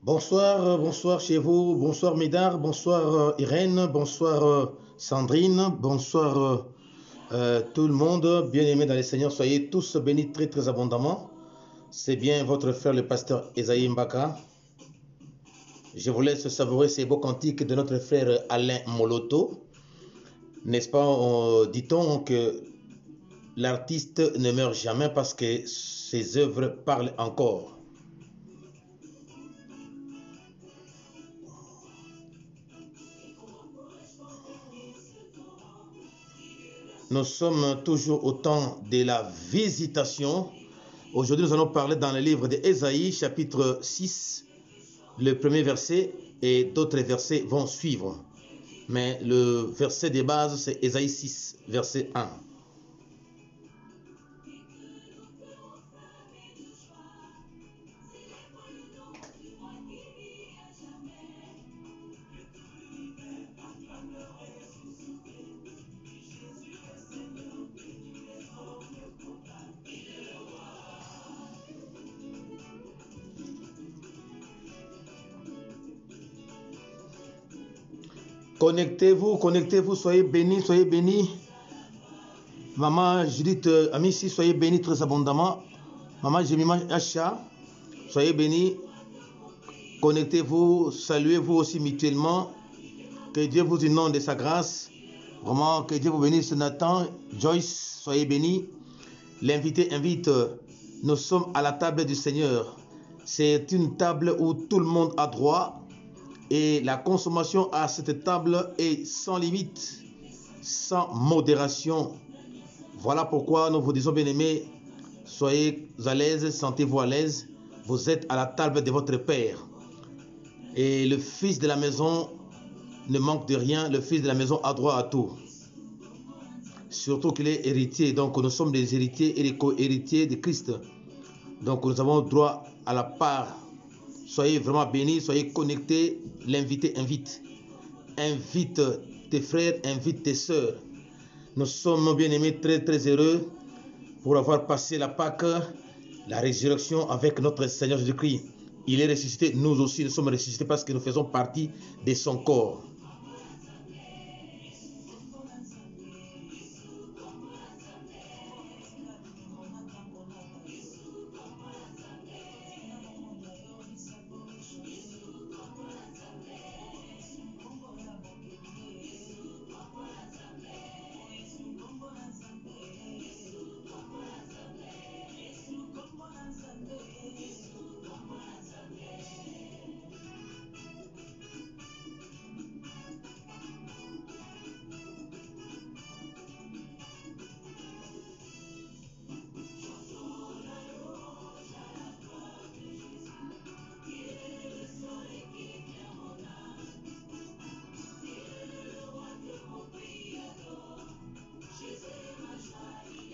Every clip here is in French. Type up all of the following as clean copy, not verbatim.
Bonsoir, bonsoir chez vous, bonsoir Médard, bonsoir Irène, bonsoir Sandrine, bonsoir tout le monde, bien-aimés dans les Seigneurs, soyez tous bénis très très abondamment. C'est bien votre frère le pasteur Esaïe Mbaka. Je vous laisse savourer ces beaux cantiques de notre frère Alain Moloto. N'est-ce pas, dit-on que l'artiste ne meurt jamais parce que ses œuvres parlent encore. Nous sommes toujours au temps de la visitation. Aujourd'hui, nous allons parler dans le livre d'Ésaïe, chapitre 6, le premier verset, et d'autres versets vont suivre. Mais le verset de base, c'est Ésaïe 6, verset 1. Connectez-vous, connectez-vous, soyez bénis, soyez bénis. Maman Judith Amissi, soyez bénis très abondamment. Maman Jemima Acha, soyez bénis. Connectez-vous, saluez-vous aussi mutuellement. Que Dieu vous inonde de sa grâce. Vraiment, que Dieu vous bénisse. Nathan, Joyce, soyez bénis. L'invité invite. Nous sommes à la table du Seigneur. C'est une table où tout le monde a droit. Et la consommation à cette table est sans limite, sans modération. Voilà pourquoi nous vous disons, bien-aimés, soyez à l'aise, sentez-vous à l'aise. Vous êtes à la table de votre Père. Et le fils de la maison ne manque de rien. Le fils de la maison a droit à tout. Surtout qu'il est héritier. Donc nous sommes des héritiers et des co-héritiers de Christ. Donc nous avons droit à la part. Soyez vraiment bénis, soyez connectés. L'invité invite. Invite tes frères, invite tes sœurs. Nous sommes bien-aimés très très heureux pour avoir passé la Pâque, la résurrection avec notre Seigneur Jésus-Christ. Il est ressuscité, nous aussi nous sommes ressuscités parce que nous faisons partie de son corps.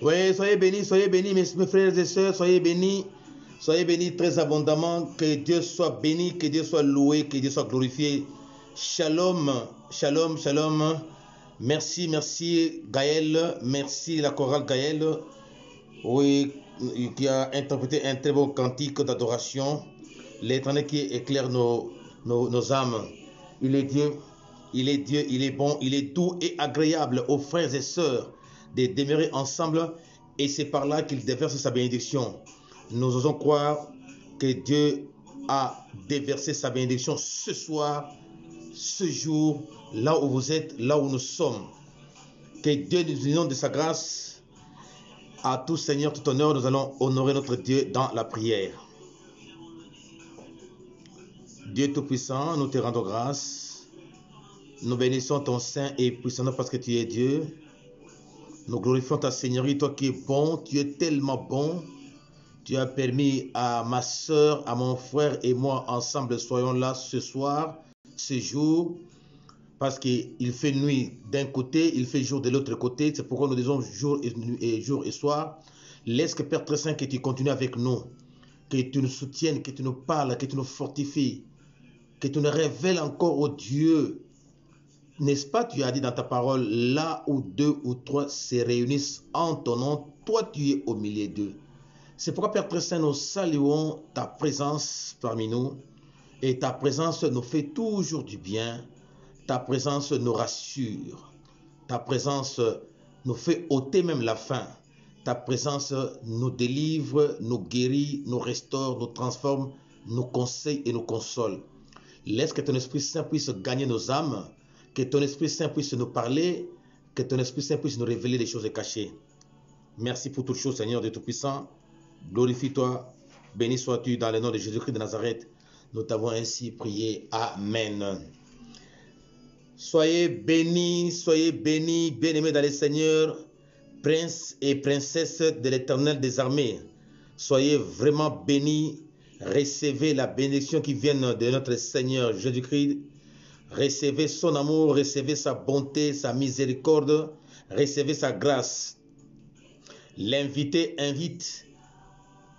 Oui, soyez bénis, mes frères et sœurs, soyez bénis très abondamment. Que Dieu soit béni, que Dieu soit loué, que Dieu soit glorifié. Shalom, shalom, shalom. Merci, merci Gaël, merci la chorale Gaël, oui, qui a interprété un très beau cantique d'adoration. L'Éternel qui éclaire nos âmes. Il est Dieu, il est Dieu, il est bon, il est doux et agréable aux frères et sœurs de demeurer ensemble, et c'est par là qu'il déverse sa bénédiction. Nous osons croire que Dieu a déversé sa bénédiction ce soir, ce jour, là où vous êtes, là où nous sommes. Que Dieu nous inonde de sa grâce À tout Seigneur, tout honneur, nous allons honorer notre Dieu dans la prière. Dieu Tout-Puissant, nous te rendons grâce. Nous bénissons ton Saint et puissant nom parce que tu es Dieu. Nous glorifions ta Seigneurie, toi qui es bon, tu es tellement bon. Tu as permis à ma soeur, à mon frère et moi, ensemble, soyons là ce soir, ce jour, parce qu'il fait nuit d'un côté, il fait jour de l'autre côté. C'est pourquoi nous disons jour et soir. Laisse que Père très Saint, que tu continues avec nous, que tu nous soutiennes, que tu nous parles, que tu nous fortifies, que tu nous révèles encore, oh Dieu. N'est-ce pas, tu as dit dans ta parole, là où deux ou trois se réunissent en ton nom, toi tu es au milieu d'eux. C'est pourquoi, Père très Saint, nous saluons ta présence parmi nous. Et ta présence nous fait toujours du bien. Ta présence nous rassure. Ta présence nous fait ôter même la faim. Ta présence nous délivre, nous guérit, nous restaure, nous transforme, nous conseille et nous console. Laisse que ton Esprit Saint puisse gagner nos âmes. Que ton Esprit Saint puisse nous parler. Que ton Esprit Saint puisse nous révéler des choses cachées. Merci pour toutes choses, Seigneur Dieu Tout-Puissant. Glorifie-toi, béni sois-tu dans le nom de Jésus-Christ de Nazareth. Nous t'avons ainsi prié. Amen. Soyez bénis, bien-aimés dans le Seigneur, princes et princesses de l'Éternel des armées. Soyez vraiment bénis. Recevez la bénédiction qui vient de notre Seigneur Jésus-Christ. Recevez son amour, recevez sa bonté, sa miséricorde, recevez sa grâce. L'invité invite.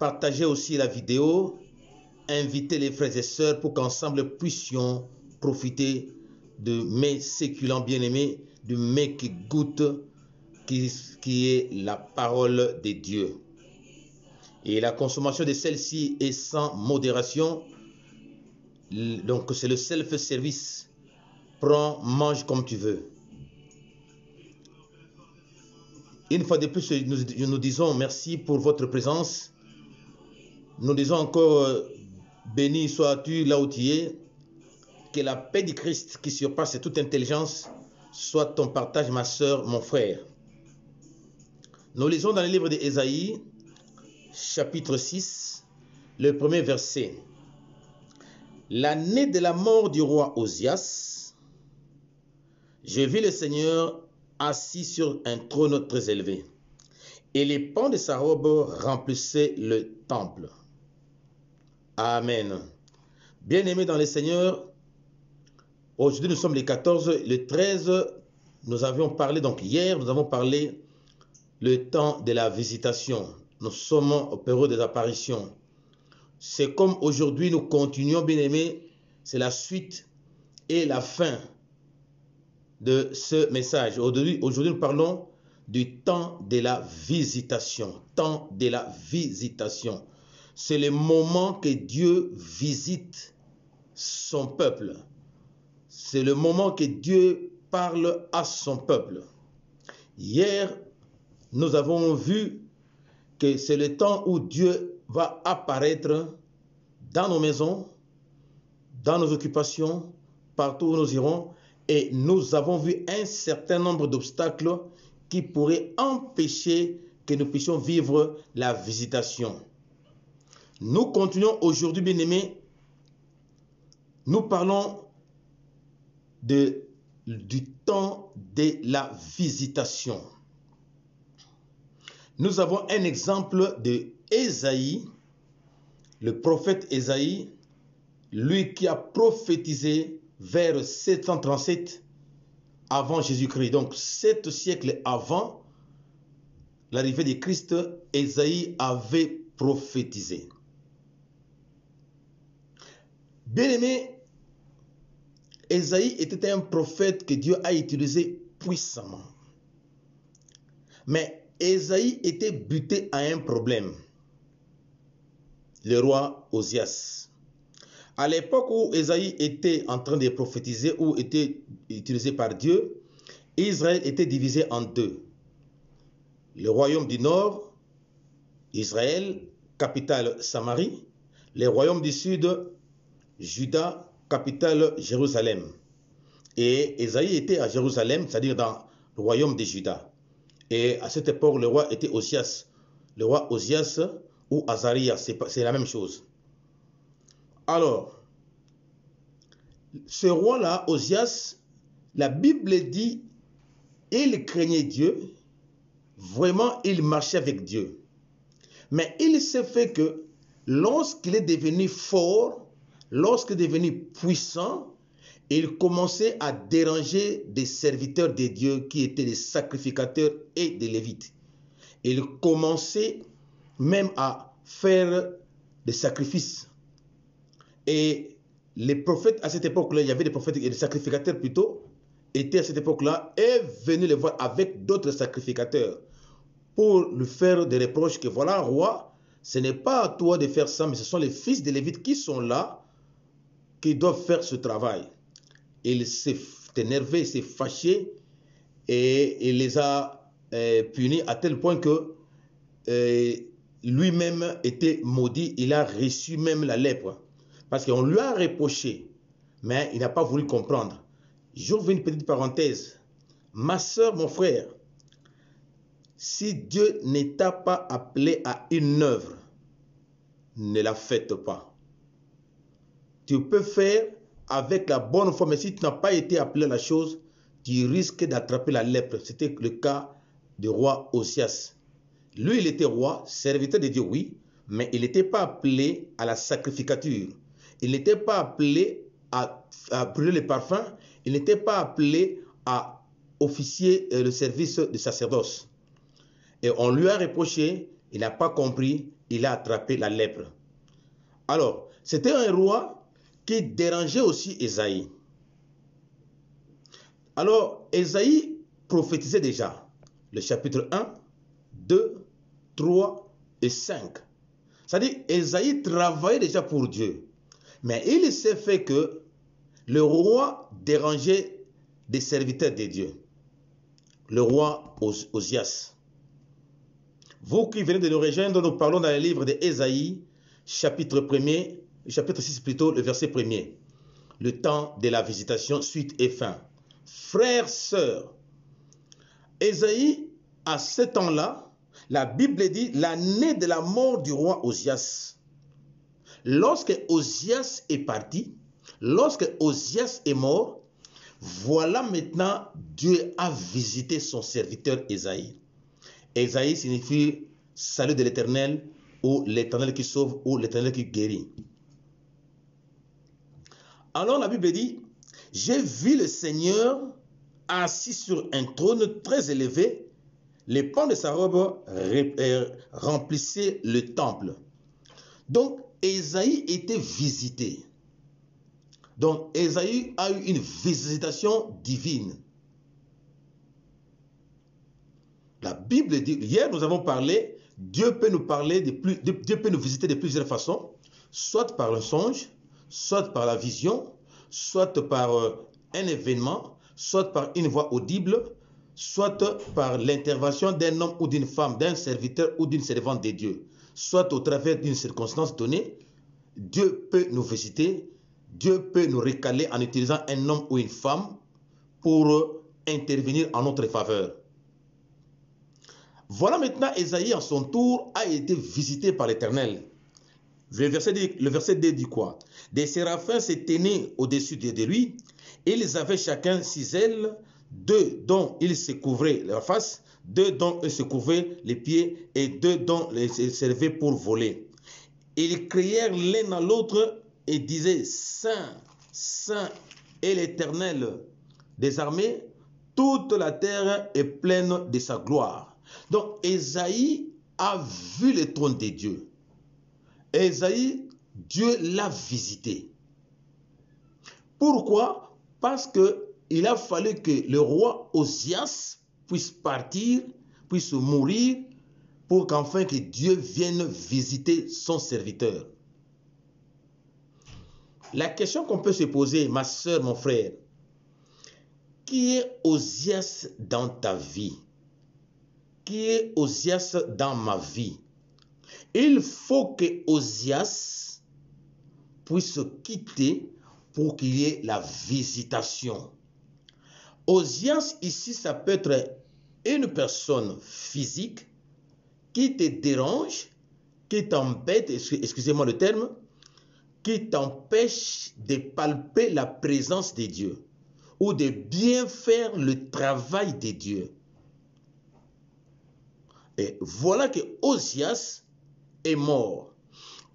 Partagez aussi la vidéo, invitez les frères et sœurs pour qu'ensemble puissions profiter de mets séculents bien-aimés, du mets qui goûte, qui est la parole de Dieu. Et la consommation de celle-ci est sans modération, donc c'est le self-service. Prends, mange comme tu veux. Une fois de plus, nous disons merci pour votre présence. Nous disons encore, béni sois-tu là où tu es, que la paix du Christ qui surpasse toute intelligence soit ton partage, ma soeur, mon frère. Nous lisons dans le livre d'Ésaïe, chapitre 6, le premier verset. L'année de la mort du roi Osias, je vis le Seigneur assis sur un trône très élevé, et les pans de sa robe remplissaient le temple. Amen. Bien-aimés dans le Seigneur, aujourd'hui nous sommes les 14, le 13, nous avions parlé, donc hier nous avons parlé le temps de la visitation. Nous sommes au période des apparitions. C'est comme aujourd'hui nous continuons, bien-aimés, c'est la suite et la fin de ce message. Aujourd'hui nous parlons du temps de la visitation. Temps de la visitation. C'est le moment que Dieu visite son peuple. C'est le moment que Dieu parle à son peuple. Hier, nous avons vu que c'est le temps où Dieu va apparaître dans nos maisons, dans nos occupations, partout où nous irons. Et nous avons vu un certain nombre d'obstacles qui pourraient empêcher que nous puissions vivre la visitation. Nous continuons aujourd'hui, bien-aimés. Nous parlons du temps de la visitation. Nous avons un exemple de Ésaïe, le prophète Ésaïe, lui qui a prophétisé vers 737 avant Jésus-Christ. Donc 7 siècles avant l'arrivée de Christ, Ésaïe avait prophétisé. Bien-aimé, Ésaïe était un prophète que Dieu a utilisé puissamment. Mais Ésaïe était buté à un problème. Le roi Osias. À l'époque où Ésaïe était en train de prophétiser ou était utilisé par Dieu, Israël était divisé en deux. Le royaume du nord, Israël, capitale Samarie. Le royaume du sud, Juda, capitale Jérusalem. Et Ésaïe était à Jérusalem, c'est-à-dire dans le royaume de Juda. Et à cette époque, le roi était Osias. le roi Osias ou Azariah, c'est la même chose. Alors, ce roi-là, Osias, la Bible dit, il craignait Dieu, vraiment il marchait avec Dieu. Mais il s'est fait que lorsqu'il est devenu fort, lorsqu'il est devenu puissant, il commençait à déranger des serviteurs de Dieu qui étaient des sacrificateurs et des lévites. Il commençait même à faire des sacrifices. Et les prophètes à cette époque-là, il y avait des prophètes et des sacrificateurs plutôt, étaient à cette époque-là et venaient le voir avec d'autres sacrificateurs pour lui faire des reproches que voilà, roi, ce n'est pas à toi de faire ça, mais ce sont les fils des Lévites qui sont là, qui doivent faire ce travail. Il s'est énervé, il s'est fâché et il les a punis à tel point que lui-même était maudit, il a reçu même la lèpre. Parce qu'on lui a reproché, mais il n'a pas voulu comprendre. J'ouvre une petite parenthèse. Ma soeur, mon frère, si Dieu ne t'a pas appelé à une œuvre, ne la faites pas. Tu peux faire avec la bonne foi, mais si tu n'as pas été appelé à la chose, tu risques d'attraper la lèpre. C'était le cas du roi Osias. Lui, il était roi, serviteur de Dieu, oui, mais il n'était pas appelé à la sacrificature. Il n'était pas appelé à brûler les parfums. Il n'était pas appelé à officier le service de sacerdoce. Et on lui a reproché, il n'a pas compris, il a attrapé la lèpre. Alors, c'était un roi qui dérangeait aussi Ésaïe. Alors, Ésaïe prophétisait déjà le chapitre 1, 2, 3 et 5. C'est-à-dire, Ésaïe travaillait déjà pour Dieu. Mais il s'est fait que le roi dérangeait des serviteurs de Dieu. Le roi Osias. Vous qui venez de nous rejoindre, nous parlons dans le livre d'Ésaïe, chapitre 1er, chapitre 6 plutôt, le verset 1er. Le temps de la visitation, suite et fin. Frères, sœurs, Ésaïe, à ce temps-là, la Bible dit l'année de la mort du roi Osias. Lorsque Osias est parti, lorsque Osias est mort, voilà maintenant Dieu a visité son serviteur Ésaïe. Ésaïe signifie salut de l'Éternel ou l'Éternel qui sauve ou l'Éternel qui guérit. Alors la Bible dit, j'ai vu le Seigneur assis sur un trône très élevé, les pans de sa robe remplissaient le temple. Donc Ésaïe était visité. Donc Ésaïe a eu une visitation divine. La Bible dit, hier nous avons parlé, Dieu peut nous parler, Dieu peut nous visiter de plusieurs façons, soit par un songe, soit par la vision, soit par un événement, soit par une voix audible, soit par l'intervention d'un homme ou d'une femme, d'un serviteur ou d'une servante de Dieu, soit au travers d'une circonstance donnée. Dieu peut nous visiter, Dieu peut nous recaler en utilisant un homme ou une femme pour intervenir en notre faveur. Voilà maintenant Ésaïe en son tour a été visité par l'Éternel. Le verset 2 dit quoi? Des séraphins se tenaient au-dessus de lui. Ils avaient chacun 6 ailes, 2 dont ils se couvraient la face, 2 dont ils se couvraient les pieds et 2 dont ils servaient pour voler. Ils crièrent l'un à l'autre et disaient, Saint, Saint est l'Éternel des armées, toute la terre est pleine de sa gloire. Donc Ésaïe a vu le trône de Dieu. Ésaïe, Dieu l'a visité. Pourquoi? Parce qu'il a fallu que le roi Osias puisse partir, puisse mourir, pour qu'enfin que Dieu vienne visiter son serviteur. La question qu'on peut se poser, ma soeur, mon frère, qui est Osias dans ta vie? Qui est Osias dans ma vie? Il faut que Osias puisse quitter pour qu'il y ait la visitation. Osias ici, ça peut être une personne physique, qui te dérange, qui t'embête, excusez-moi le terme, qui t'empêche de palper la présence de Dieu ou de bien faire le travail de Dieu. Et voilà que Osias est mort.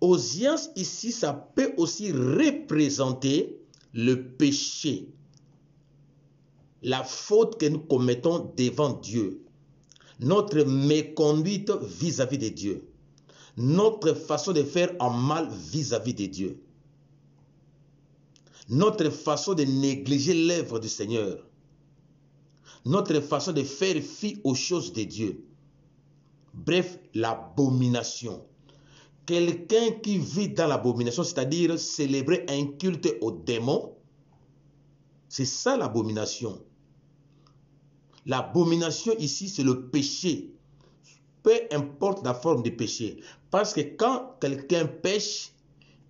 Osias ici, ça peut aussi représenter le péché, la faute que nous commettons devant Dieu, notre méconduite vis-à-vis de Dieu, notre façon de faire en mal vis-à-vis de Dieu, notre façon de négliger l'œuvre du Seigneur, notre façon de faire fi aux choses de Dieu. Bref, l'abomination. Quelqu'un qui vit dans l'abomination, c'est-à-dire célébrer un culte aux démons, c'est ça l'abomination. L'abomination ici, c'est le péché. Peu importe la forme de péché. Parce que quand quelqu'un pêche,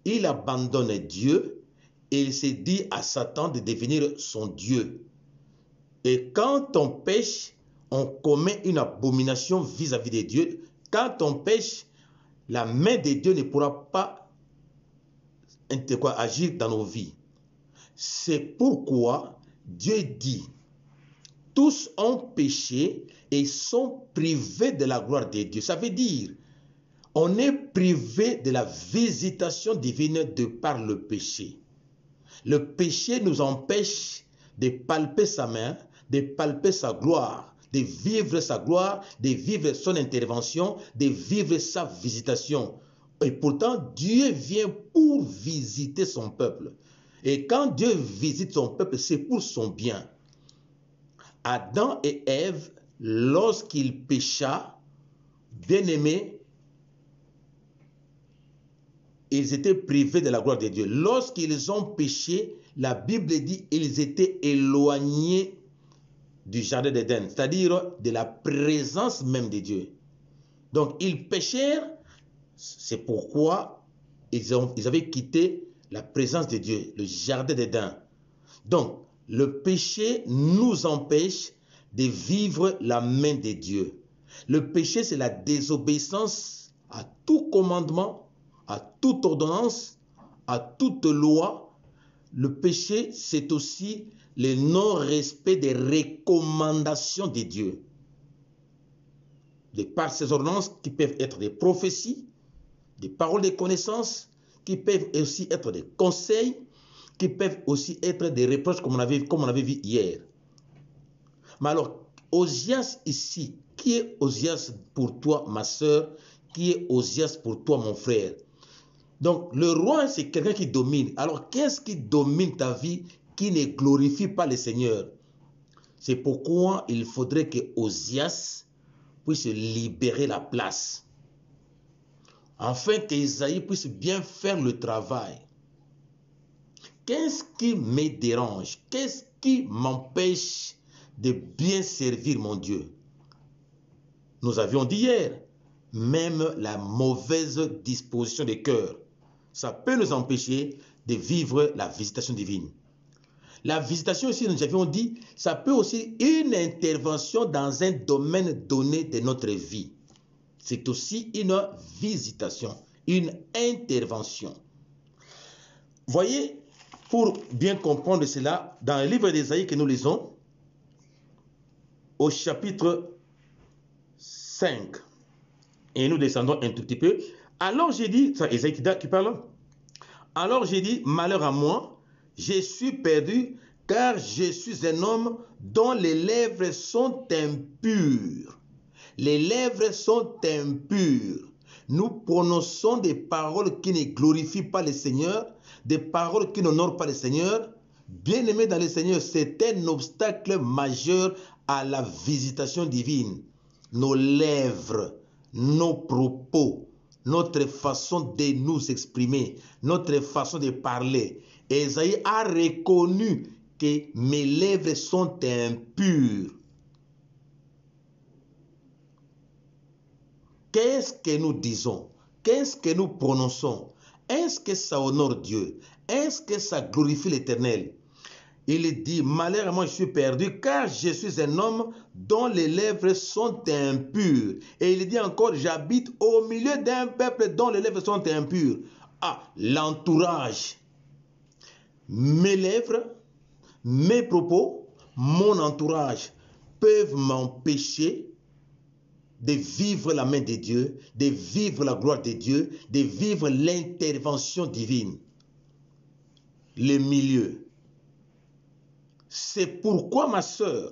il abandonne Dieu et il se dit à Satan de devenir son Dieu. Et quand on pêche, on commet une abomination vis-à-vis de Dieu. Quand on pêche, la main de Dieu ne pourra pas agir dans nos vies. C'est pourquoi Dieu dit, tous ont péché et sont privés de la gloire de Dieu. Ça veut dire, on est privé de la visitation divine de par le péché. Le péché nous empêche de palper sa main, de palper sa gloire, de vivre sa gloire, de vivre son intervention, de vivre sa visitation. Et pourtant, Dieu vient pour visiter son peuple. Et quand Dieu visite son peuple, c'est pour son bien. Adam et Ève, lorsqu'ils pécha, bien-aimés, ils étaient privés de la gloire de Dieu. Lorsqu'ils ont péché, la Bible dit qu'ils étaient éloignés du jardin d'Éden, c'est-à-dire de la présence même de Dieu. Donc, ils péchèrent, c'est pourquoi ils avaient quitté la présence de Dieu, le jardin d'Éden. Donc, le péché nous empêche de vivre la main de Dieu. Le péché, c'est la désobéissance à tout commandement, à toute ordonnance, à toute loi. Le péché, c'est aussi le non-respect des recommandations de Dieu. De par ces ordonnances qui peuvent être des prophéties, des paroles de connaissance, qui peuvent aussi être des conseils, qui peuvent aussi être des reproches comme on avait vu hier. Mais alors, Osias ici, qui est Osias pour toi, ma soeur? Qui est Osias pour toi, mon frère? Donc, le roi, c'est quelqu'un qui domine. Alors, qu'est-ce qui domine ta vie qui ne glorifie pas le Seigneur? C'est pourquoi il faudrait que Osias puisse libérer la place, afin qu'Ésaïe puisse bien faire le travail. Qu'est-ce qui me dérange? Qu'est-ce qui m'empêche de bien servir mon Dieu? Nous avions dit hier, même la mauvaise disposition des cœurs, ça peut nous empêcher de vivre la visitation divine. La visitation aussi, nous avions dit, ça peut aussi une intervention dans un domaine donné de notre vie. C'est aussi une visitation, une intervention. Voyez, pour bien comprendre cela, dans le livre d'Ésaïe que nous lisons, au chapitre 5, et nous descendons un tout petit peu. Alors j'ai dit, c'est Ésaïe qui parle. Alors j'ai dit, malheur à moi, je suis perdu, car je suis un homme dont les lèvres sont impures. Les lèvres sont impures. Nous prononçons des paroles qui ne glorifient pas le Seigneur, des paroles qui n'honorent pas le Seigneur. Bien-aimés dans le Seigneur, c'est un obstacle majeur à la visitation divine. Nos lèvres, nos propos, notre façon de nous exprimer, notre façon de parler. Ésaïe a reconnu que mes lèvres sont impures. Qu'est-ce que nous disons? Qu'est-ce que nous prononçons? Est-ce que ça honore Dieu? Est-ce que ça glorifie l'Éternel? Il dit, malheur à moi, je suis perdu, car je suis un homme dont les lèvres sont impures. Et il dit encore, j'habite au milieu d'un peuple dont les lèvres sont impures. Ah, l'entourage. Mes lèvres, mes propos, mon entourage peuvent m'empêcher de vivre la main de Dieu, de vivre la gloire de Dieu, de vivre l'intervention divine. Le milieu. C'est pourquoi ma soeur,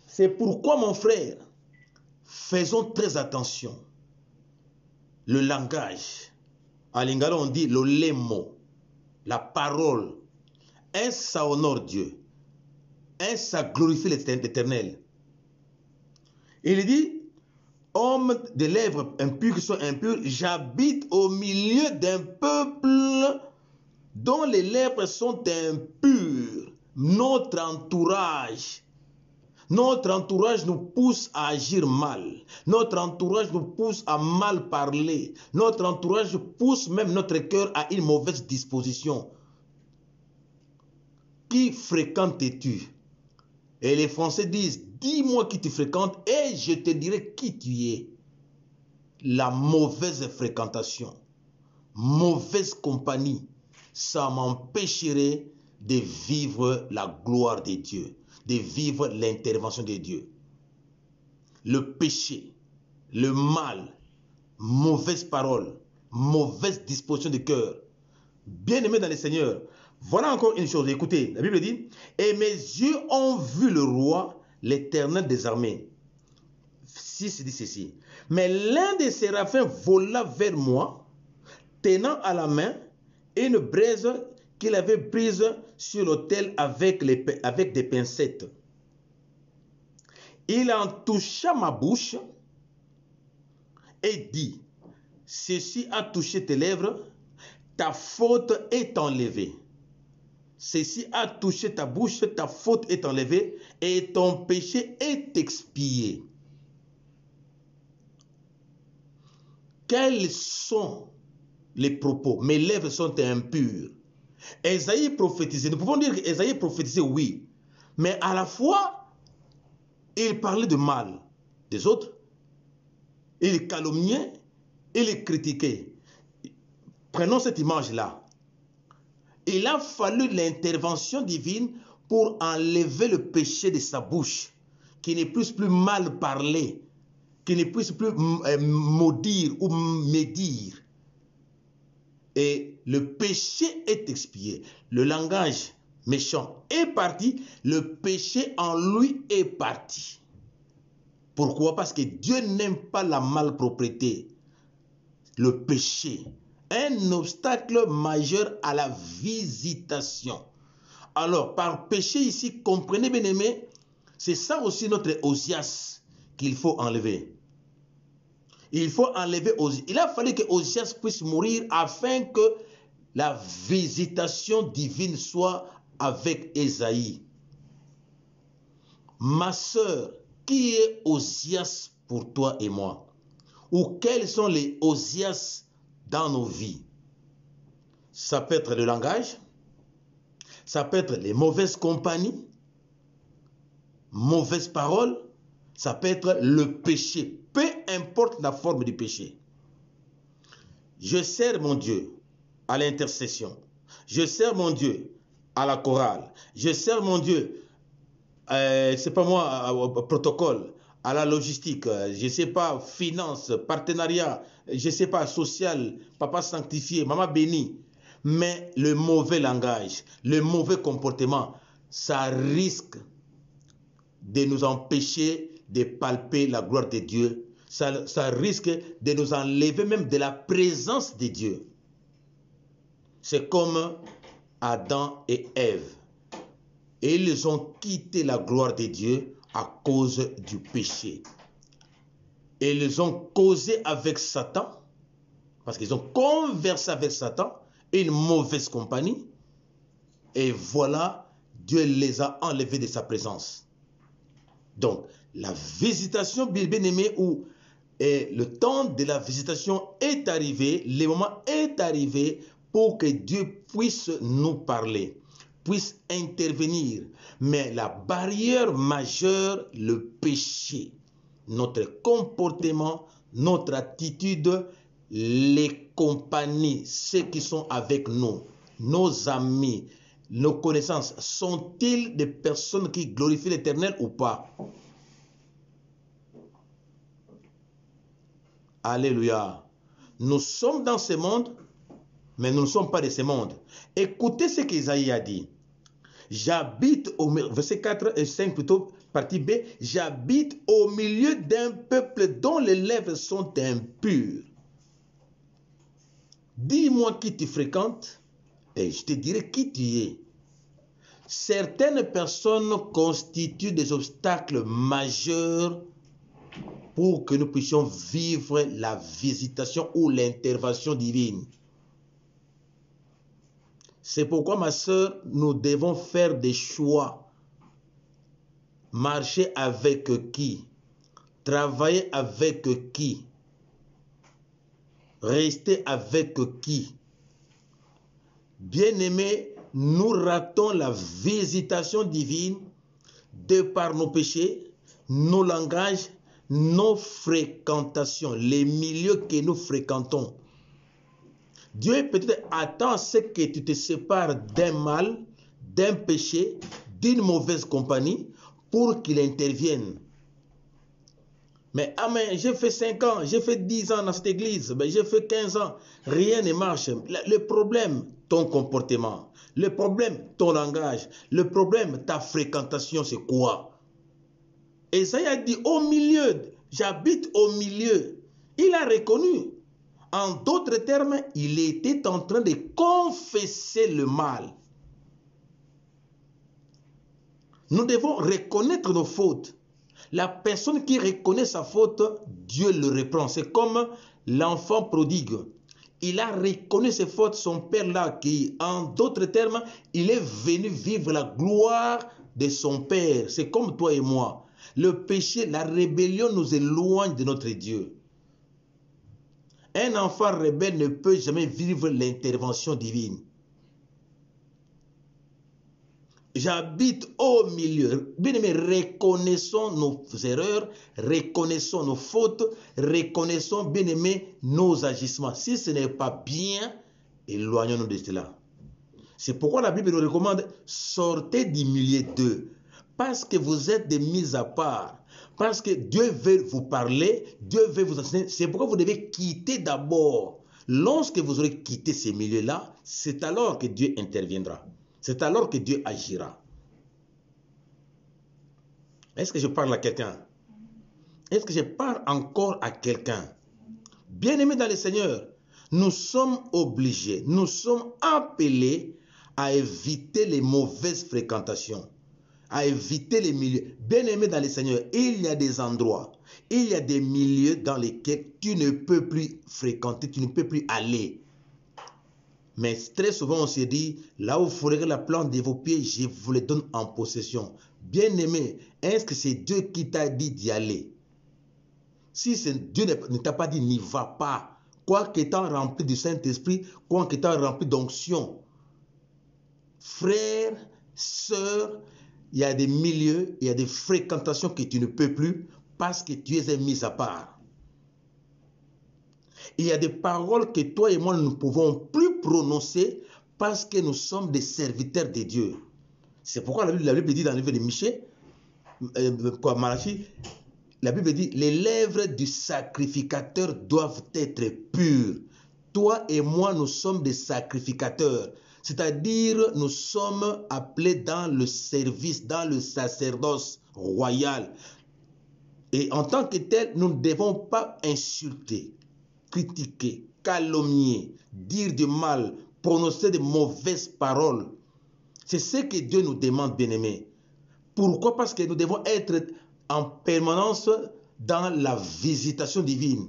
c'est pourquoi mon frère, faisons très attention. Le langage, à lingala on dit le lemo, la parole. Un, ça honore Dieu. Un, ça glorifie l'Éternel. Il dit, homme de lèvres impurs qui sont impurs, j'habite au milieu d'un peuple dont les lèvres sont impures. Notre entourage nous pousse à agir mal. Notre entourage nous pousse à mal parler. Notre entourage pousse même notre cœur à une mauvaise disposition. Qui fréquentes-tu? Et les Français disent, dis-moi qui tu fréquentes et je te dirai qui tu es. La mauvaise fréquentation, mauvaise compagnie, ça m'empêcherait de vivre la gloire de Dieu, de vivre l'intervention de Dieu. Le péché, le mal, mauvaise parole, mauvaise disposition de cœur. Bien-aimé dans le Seigneur, voilà encore une chose, écoutez, la Bible dit, et mes yeux ont vu le roi, l'Éternel des armées. 6 dit ceci, mais l'un des séraphins vola vers moi, tenant à la main une braise qu'il avait prise sur l'autel avec des pincettes. Il en toucha ma bouche et dit, ceci a touché tes lèvres, ta faute est enlevée. Ceci a touché ta bouche, ta faute est enlevée et ton péché est expié. Quels sont les propos? Mes lèvres sont impures. Ésaïe prophétisait. Nous pouvons dire qu'Ésaïe prophétisait, oui. Mais à la fois, il parlait de mal des autres. Il calomniait, il critiquait. Prenons cette image-là. Il a fallu l'intervention divine pour enlever le péché de sa bouche, qui ne puisse plus mal parler, qui ne puisse plus maudire ou médire. Et le péché est expié. Le langage méchant est parti, le péché en lui est parti. Pourquoi? Parce que Dieu n'aime pas la malpropreté, le péché. Un obstacle majeur à la visitation. Alors, par péché ici, comprenez bien aimé, c'est ça aussi notre Osias qu'il faut enlever. Il faut enlever Osias. Il a fallu que Osias puisse mourir afin que la visitation divine soit avec Ésaïe. Ma sœur, qui est Osias pour toi et moi? Ou quels sont les Osias dans nos vies? Ça peut être le langage, ça peut être les mauvaises compagnies, mauvaises paroles, ça peut être le péché, peu importe la forme du péché. Je sers mon Dieu à l'intercession, je sers mon Dieu à la chorale, je sers mon Dieu, c'est pas moi, au protocole, à la logistique, je sais pas, finance, partenariat, je sais pas, social, papa sanctifié, maman bénie. Mais le mauvais langage, le mauvais comportement, ça risque de nous empêcher de palper la gloire de Dieu. Ça risque de nous enlever même de la présence de Dieu. C'est comme Adam et Ève. Et ils ont quitté la gloire de Dieu à cause du péché. Et ils ont causé avec Satan, parce qu'ils ont conversé avec Satan, une mauvaise compagnie. Et voilà, Dieu les a enlevés de sa présence. Donc, la visitation, bien-aimé, où le temps de la visitation est arrivé, le moment est arrivé pour que Dieu puisse nous parler, puisse intervenir. Mais la barrière majeure, le péché. Notre comportement, notre attitude, les compagnies, ceux qui sont avec nous, nos amis, nos connaissances, sont-ils des personnes qui glorifient l'Éternel ou pas? Alléluia. Nous sommes dans ce monde, mais nous ne sommes pas de ce monde. Écoutez ce qu'Isaïe a dit. J'habite au verset 4 et 5 plutôt, partie B. J'habite au milieu d'un peuple dont les lèvres sont impures. Dis-moi qui tu fréquentes et je te dirai qui tu es. Certaines personnes constituent des obstacles majeurs pour que nous puissions vivre la visitation ou l'intervention divine. C'est pourquoi, ma sœur, nous devons faire des choix. Marcher avec qui? Travailler avec qui? Rester avec qui? Bien-aimés, nous ratons la visitation divine de par nos péchés, nos langages, nos fréquentations, les milieux que nous fréquentons. Dieu peut-être attend ce que tu te sépares d'un mal, d'un péché, d'une mauvaise compagnie pour qu'il intervienne. Mais amen, j'ai fait 5 ans, j'ai fait 10 ans dans cette église, j'ai fait 15 ans, rien ne marche. Le problème, ton comportement. Le problème, ton langage. Le problème, ta fréquentation, c'est quoi? Esaïe a dit au milieu, j'habite au milieu. Il a reconnu. En d'autres termes, il était en train de confesser le mal. Nous devons reconnaître nos fautes. La personne qui reconnaît sa faute, Dieu le reprend. C'est comme l'enfant prodigue. Il a reconnu ses fautes, son père l'a accueilli. En d'autres termes, il est venu vivre la gloire de son père. C'est comme toi et moi. Le péché, la rébellion nous éloigne de notre Dieu. Un enfant rebelle ne peut jamais vivre l'intervention divine. J'habite au milieu. Bien-aimés, reconnaissons nos erreurs, reconnaissons nos fautes, reconnaissons, bien-aimés, nos agissements. Si ce n'est pas bien, éloignons-nous de cela. C'est pourquoi la Bible nous recommande, sortez du milieu d'eux. Parce que vous êtes des mis à part. Parce que Dieu veut vous parler, Dieu veut vous enseigner. C'est pourquoi vous devez quitter d'abord. Lorsque vous aurez quitté ces milieux-là, c'est alors que Dieu interviendra. C'est alors que Dieu agira. Est-ce que je parle à quelqu'un? Est-ce que je parle encore à quelqu'un? Bien-aimés dans le Seigneur, nous sommes obligés, nous sommes appelés à éviter les mauvaises fréquentations, à éviter les milieux. Bien-aimés dans le Seigneur, il y a des endroits, il y a des milieux dans lesquels tu ne peux plus fréquenter, tu ne peux plus aller. Mais très souvent, on se dit, là où vous ferez la plante de vos pieds, je vous les donne en possession. Bien-aimé, est-ce que c'est Dieu qui t'a dit d'y aller? Si Dieu ne t'a pas dit, n'y va pas. Quoi qu'étant rempli du Saint-Esprit, quoi qu'étant rempli d'onction. Frères, sœurs, il y a des milieux, il y a des fréquentations que tu ne peux plus parce que tu es mis à part. Il y a des paroles que toi et moi nous ne pouvons plus prononcer parce que nous sommes des serviteurs de Dieu. C'est pourquoi la Bible dit dans le livre de Michée, Malachie, la Bible dit, les lèvres du sacrificateur doivent être pures. Toi et moi, nous sommes des sacrificateurs. C'est-à-dire, nous sommes appelés dans le service, dans le sacerdoce royal. Et en tant que tel, nous ne devons pas insulter, critiquer, calomnier, dire du mal, prononcer de mauvaises paroles. C'est ce que Dieu nous demande, bien-aimés. Pourquoi? Parce que nous devons être en permanence dans la visitation divine.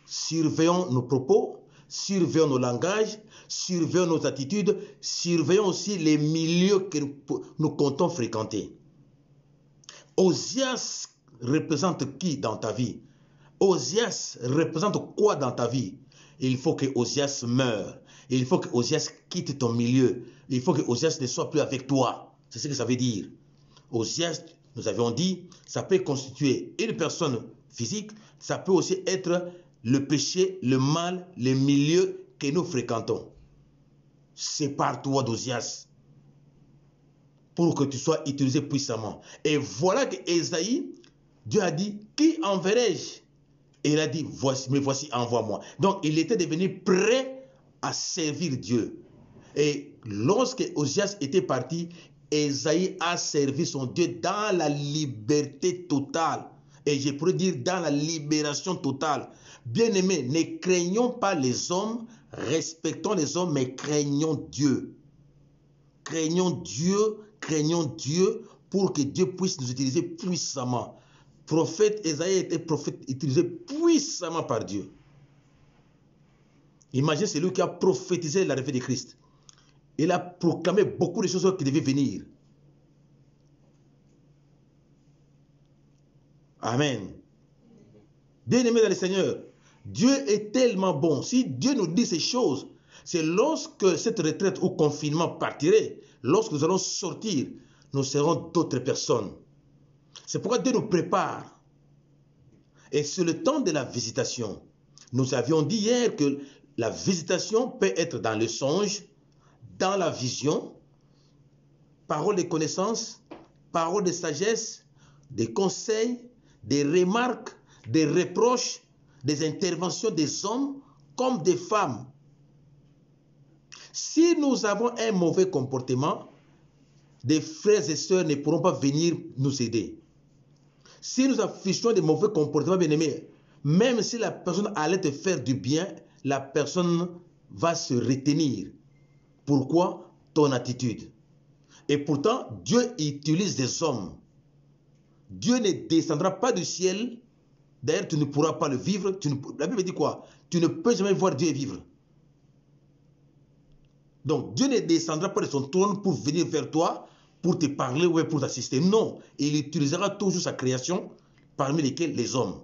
Surveillons nos propos, surveillons nos langages, surveillons nos attitudes, surveillons aussi les milieux que nous comptons fréquenter. Osias représente qui dans ta vie? Osias représente quoi dans ta vie? Il faut que Osias meure. Et il faut que Osias quitte ton milieu. Il faut que Osias ne soit plus avec toi. C'est ce que ça veut dire. Osias, nous avions dit, ça peut constituer une personne physique, ça peut aussi être le péché, le mal, les milieux que nous fréquentons. Sépare-toi d'Osias pour que tu sois utilisé puissamment. Et voilà que Ésaïe, Dieu a dit, qui enverrai-je? Et il a dit, voici, mais voici, envoie-moi. Donc, il était devenu prêt à servir Dieu. Et lorsque Osias était parti, Ésaïe a servi son Dieu dans la liberté totale. Et je pourrais dire dans la libération totale. Bien-aimés, ne craignons pas les hommes, respectons les hommes, mais craignons Dieu. Craignons Dieu pour que Dieu puisse nous utiliser puissamment. Prophète Ésaïe était prophète utilisé puissamment par Dieu. Imaginez celui qui a prophétisé l'arrivée de Christ. Il a proclamé beaucoup de choses qui devaient venir. Amen. Bien-aimés dans le Seigneur, Dieu est tellement bon. Si Dieu nous dit ces choses, c'est lorsque cette retraite ou confinement partirait, lorsque nous allons sortir, nous serons d'autres personnes. C'est pourquoi Dieu nous prépare. Et c'est le temps de la visitation. Nous avions dit hier que la visitation peut être dans le songe, dans la vision, parole de connaissance, parole de sagesse, des conseils, des remarques, des reproches, des interventions des hommes comme des femmes. Si nous avons un mauvais comportement, des frères et sœurs ne pourront pas venir nous aider. Si nous affichons des mauvais comportements, bien-aimés, même si la personne allait te faire du bien, la personne va se retenir. Pourquoi? Ton attitude. Et pourtant, Dieu utilise des hommes. Dieu ne descendra pas du ciel. D'ailleurs, tu ne pourras pas le vivre. La Bible dit quoi? Tu ne peux jamais voir Dieu vivre. Donc, Dieu ne descendra pas de son trône pour venir vers toi, pour te parler ou pour t'assister. Non, il utilisera toujours sa création, parmi lesquels les hommes,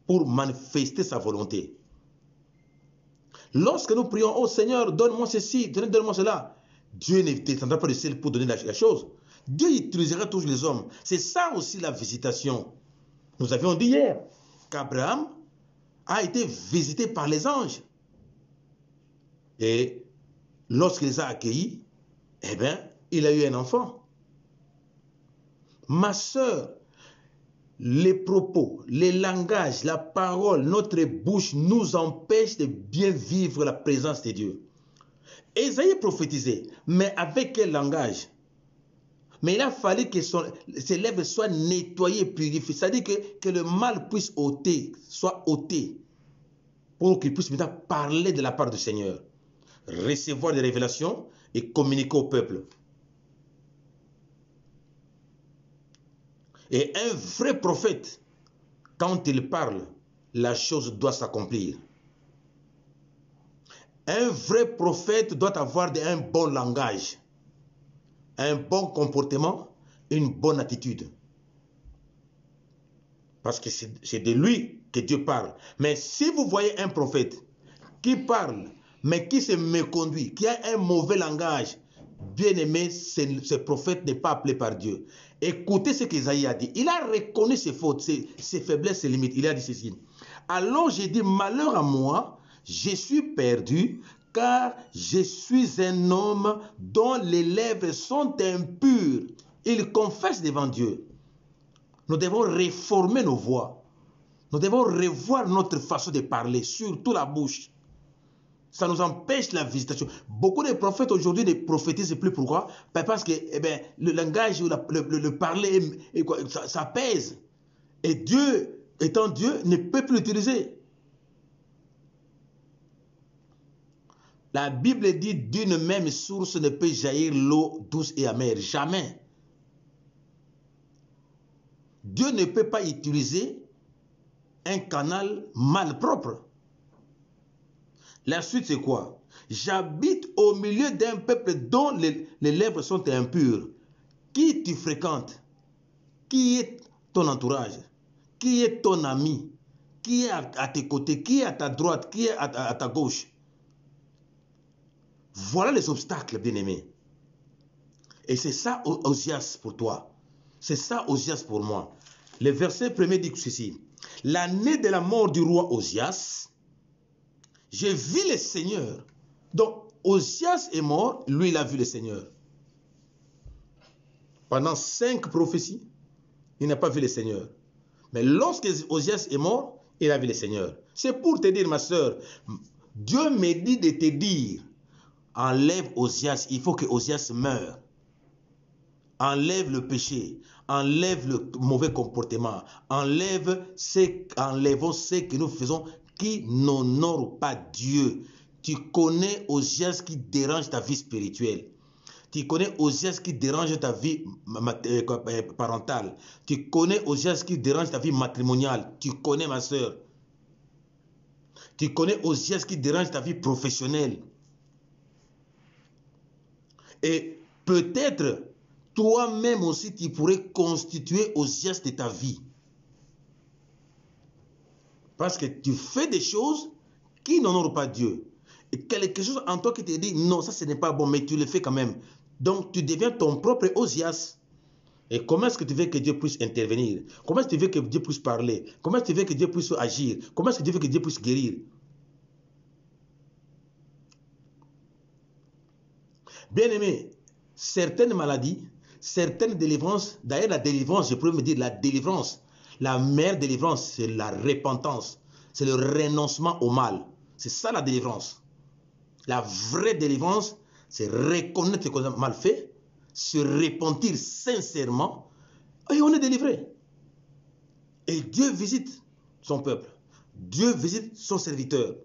pour manifester sa volonté. Lorsque nous prions, oh Seigneur, donne-moi ceci, donne-moi cela, Dieu ne descendra pas du ciel pour donner la chose. Dieu utilisera toujours les hommes. C'est ça aussi la visitation. Nous avions dit hier qu'Abraham a été visité par les anges. Et lorsqu'il les a accueillis, eh bien, il a eu un enfant. Ma sœur, les propos, les langages, la parole, notre bouche nous empêchent de bien vivre la présence de Dieu. Ésaïe prophétisait, mais avec quel langage? Mais il a fallu que ses lèvres soient nettoyées, purifiées. C'est-à-dire que le mal puisse soit ôté, pour qu'il puisse maintenant parler de la part du Seigneur, recevoir des révélations et communiquer au peuple. Et un vrai prophète, quand il parle, la chose doit s'accomplir. Un vrai prophète doit avoir un bon langage, un bon comportement, une bonne attitude. Parce que c'est de lui que Dieu parle. Mais si vous voyez un prophète qui parle, mais qui se méconduit, qui a un mauvais langage, bien aimé, ce prophète n'est pas appelé par Dieu. Écoutez ce qu'Ésaïe a dit. Il a reconnu ses fautes, ses faiblesses, ses limites. Il a dit ceci. Alors j'ai dit, malheur à moi, je suis perdu, car je suis un homme dont les lèvres sont impures. Il confesse devant Dieu. Nous devons réformer nos voix. Nous devons revoir notre façon de parler, surtout la bouche. Ça nous empêche la visitation. Beaucoup de prophètes aujourd'hui ne prophétisent plus. Pourquoi? Parce que le langage, le parler, ça pèse. Et Dieu, étant Dieu, ne peut plus l'utiliser. La Bible dit, d'une même source ne peut jaillir l'eau douce et amère. Jamais. Dieu ne peut pas utiliser un canal malpropre. La suite, c'est quoi? J'habite au milieu d'un peuple dont les lèvres sont impures. Qui tu fréquentes? Qui est ton entourage? Qui est ton ami? Qui est à tes côtés? Qui est à ta droite? Qui est à ta gauche? Voilà les obstacles, bien-aimés. Et c'est ça, Osias, pour toi. C'est ça, Osias, pour moi. Le verset premier dit ceci. L'année de la mort du roi Osias, j'ai vu le Seigneur. Donc, Osias est mort, lui, il a vu le Seigneur. Pendant 5 prophéties, il n'a pas vu le Seigneur. Mais lorsque Osias est mort, il a vu le Seigneur. C'est pour te dire, ma soeur, Dieu me dit de te dire, enlève Osias, il faut que Osias meure. Enlève le péché, enlève le mauvais comportement, enlèvons ce que nous faisons qui n'honore pas Dieu. Tu connais Osias qui dérange ta vie spirituelle. Tu connais Osias qui dérange ta vie parentale. Tu connais Osias qui dérange ta vie matrimoniale. Tu connais, ma soeur. Tu connais Osias qui dérange ta vie professionnelle. Et peut-être toi-même aussi, tu pourrais constituer Osias de ta vie. Parce que tu fais des choses qui n'honorent pas Dieu. Et quelque chose en toi qui te dit, non, ça ce n'est pas bon, mais tu le fais quand même. Donc tu deviens ton propre Osias. Et comment est-ce que tu veux que Dieu puisse intervenir? Comment est-ce que tu veux que Dieu puisse parler? Comment est-ce que tu veux que Dieu puisse agir? Comment est-ce que tu veux que Dieu puisse guérir? Bien-aimé, certaines maladies, certaines délivrances, d'ailleurs la délivrance, je pourrais me dire la délivrance, la meilleure délivrance, c'est la repentance, c'est le renoncement au mal. C'est ça la délivrance. La vraie délivrance, c'est reconnaître ce qu'on a mal fait, se repentir sincèrement, et on est délivré. Et Dieu visite son peuple. Dieu visite son serviteur.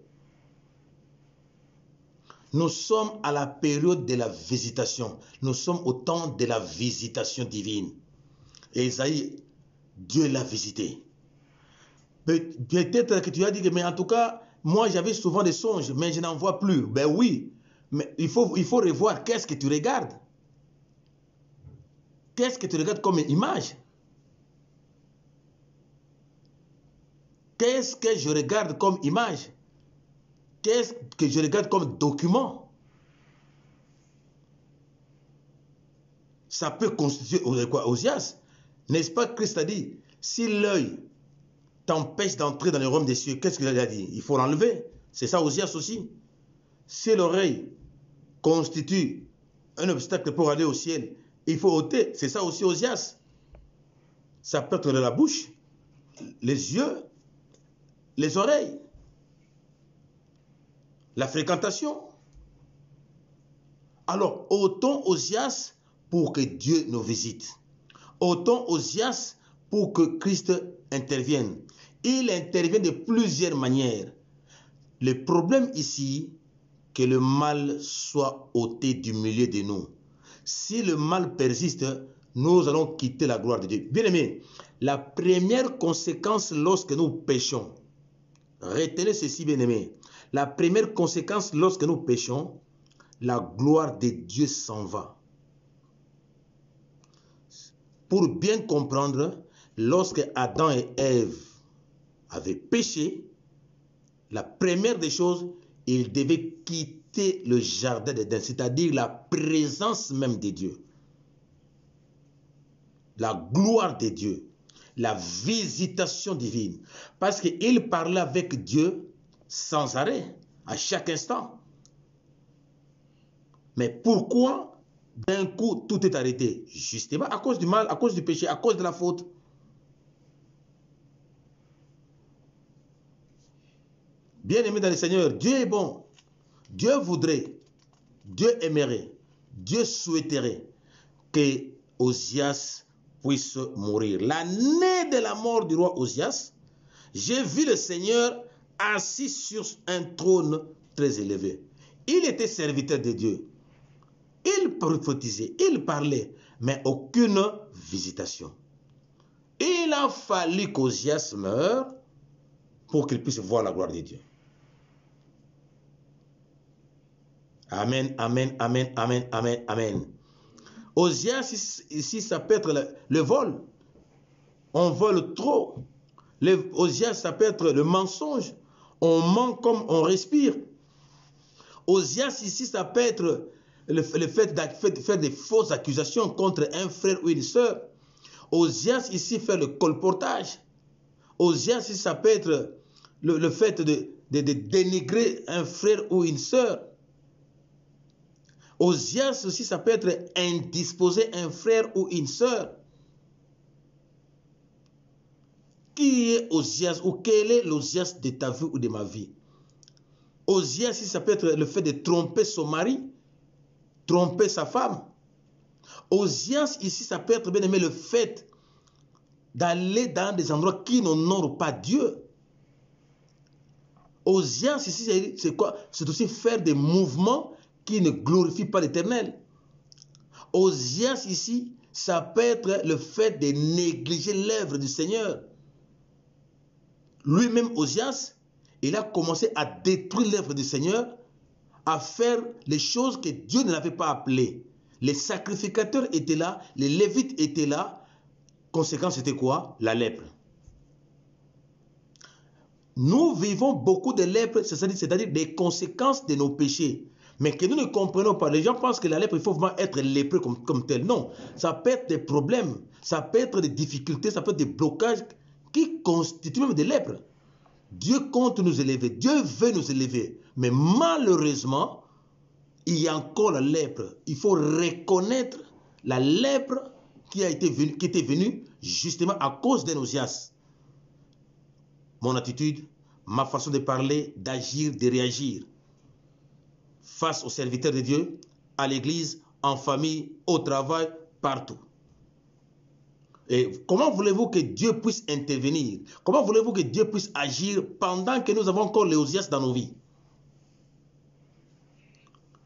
Nous sommes à la période de la visitation. Nous sommes au temps de la visitation divine. Et Isaïe, Dieu l'a visité. Peut-être que tu as dit, mais en tout cas, moi j'avais souvent des songes, mais je n'en vois plus. Ben oui, mais il faut revoir qu'est-ce que tu regardes. Qu'est-ce que tu regardes comme image? Qu'est-ce que je regarde comme image? Qu'est-ce que je regarde comme document? Ça peut constituer Osias. N'est-ce pas Christ a dit, si l'œil t'empêche d'entrer dans le royaume des cieux, qu'est-ce qu'il a dit? Il faut l'enlever. C'est ça Osias aussi. Si l'oreille constitue un obstacle pour aller au ciel, il faut ôter. C'est ça aussi Osias. Ça peut être la bouche, les yeux, les oreilles, la fréquentation. Alors, ôtons Osias pour que Dieu nous visite. Ôtons Osias pour que Christ intervienne. Il intervient de plusieurs manières. Le problème ici, que le mal soit ôté du milieu de nous. Si le mal persiste, nous allons quitter la gloire de Dieu. Bien-aimés, la première conséquence lorsque nous péchons, retenez ceci, bien-aimés, la première conséquence lorsque nous péchons, la gloire de Dieu s'en va. Pour bien comprendre, lorsque Adam et Ève avaient péché, la première des choses, ils devaient quitter le jardin d'Éden, c'est-à-dire la présence même de Dieu. La gloire de Dieu, la visitation divine. Parce qu'ils parlaient avec Dieu sans arrêt, à chaque instant. Mais pourquoi d'un coup tout est arrêté? Justement à cause du mal, à cause du péché, à cause de la faute. Bien-aimé dans le Seigneur, Dieu est bon. Dieu voudrait, Dieu aimerait, Dieu souhaiterait que Osias puisse mourir. L'année de la mort du roi Osias, j'ai vu le Seigneur assis sur un trône très élevé. Il était serviteur de Dieu. Il prophétisait, il parlait, mais aucune visitation. Il a fallu qu'Osias meure pour qu'il puisse voir la gloire de Dieu. Amen, amen, amen, amen, amen, amen. Osias, ici, ça peut être le vol. On vole trop. Osias, ça peut être le mensonge. On ment comme on respire. Osias ici, ça peut être le fait de faire des fausses accusations contre un frère ou une sœur. Osias ici, faire le colportage. Osias ici, ça peut être le fait de dénigrer un frère ou une sœur. Osias aussi, ça peut être indisposer un frère ou une sœur. Qui est Osias ou quel est l'Osias de ta vie ou de ma vie? Osias ici, ça peut être le fait de tromper son mari, tromper sa femme. Osias ici, ça peut être bien aimé le fait d'aller dans des endroits qui n'honorent pas Dieu. Osias ici, c'est quoi? C'est aussi faire des mouvements qui ne glorifient pas l'Éternel. Osias ici, ça peut être le fait de négliger l'œuvre du Seigneur. Lui-même, Osias, il a commencé à détruire l'œuvre du Seigneur, à faire les choses que Dieu ne l'avait pas appelées. Les sacrificateurs étaient là, les Lévites étaient là. Conséquence, c'était quoi? La lèpre. Nous vivons beaucoup de lèpre, c'est-à-dire des conséquences de nos péchés. Mais que nous ne comprenons pas. Les gens pensent que la lèpre, il faut vraiment être lépreux comme tel. Non, ça peut être des problèmes, ça peut être des difficultés, ça peut être des blocages qui constituent même des lèpres. Dieu compte nous élever, Dieu veut nous élever. Mais malheureusement, il y a encore la lèpre. Il faut reconnaître la lèpre qui était venue justement à cause d'un Osias. Mon attitude, ma façon de parler, d'agir, de réagir face aux serviteurs de Dieu, à l'église, en famille, au travail, partout. Et comment voulez-vous que Dieu puisse intervenir? Comment voulez-vous que Dieu puisse agir pendant que nous avons encore les Osias dans nos vies?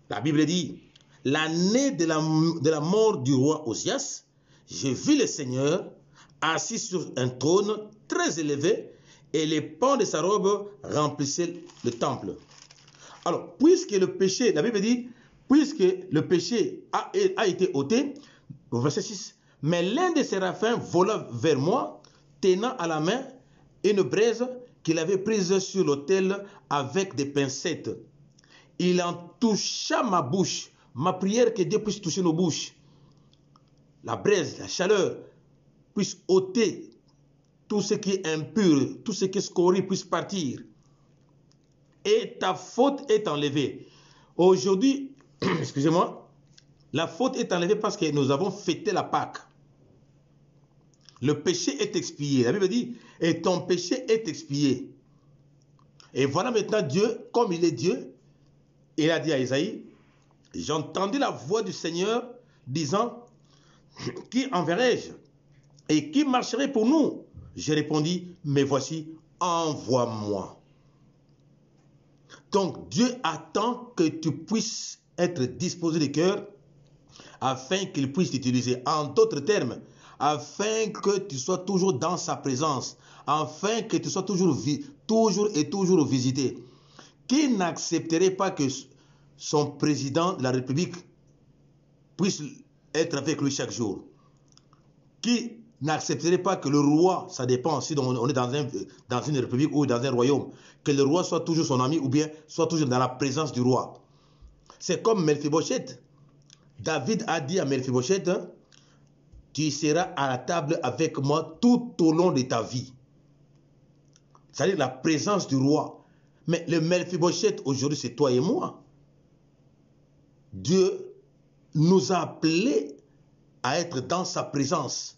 La Bible dit, l'année de la mort du roi Osias, j'ai vu le Seigneur assis sur un trône très élevé et les pans de sa robe remplissaient le temple. Alors, puisque le péché, la Bible dit, puisque le péché a été ôté, au verset 6, mais l'un des séraphins vola vers moi, tenant à la main une braise qu'il avait prise sur l'autel avec des pincettes. Il en toucha ma bouche. Ma prière que Dieu puisse toucher nos bouches. La braise, la chaleur, puisse ôter tout ce qui est impur, tout ce qui est scorie puisse partir. Et ta faute est enlevée. Aujourd'hui, excusez-moi, la faute est enlevée parce que nous avons fêté la Pâque. Le péché est expié. La Bible dit, et ton péché est expié. Et voilà maintenant Dieu, comme il est Dieu, il a dit à Isaïe, j'ai entendu la voix du Seigneur disant, qui enverrai-je et qui marcherait pour nous? J'ai répondu, mais voici, envoie-moi. Donc Dieu attend que tu puisses être disposé de cœur afin qu'il puisse t'utiliser. En d'autres termes, afin que tu sois toujours dans sa présence, afin que tu sois toujours visité. Qui n'accepterait pas que son président de la République puisse être avec lui chaque jour? Qui n'accepterait pas que le roi, ça dépend si on est dans une république ou dans un royaume, que le roi soit toujours son ami ou bien soit toujours dans la présence du roi. C'est comme Mephibosheth. David a dit à Mephibosheth, hein, tu seras à la table avec moi tout au long de ta vie. C'est-à-dire la présence du roi. Mais le Mephibosheth aujourd'hui, c'est toi et moi. Dieu nous a appelés à être dans sa présence.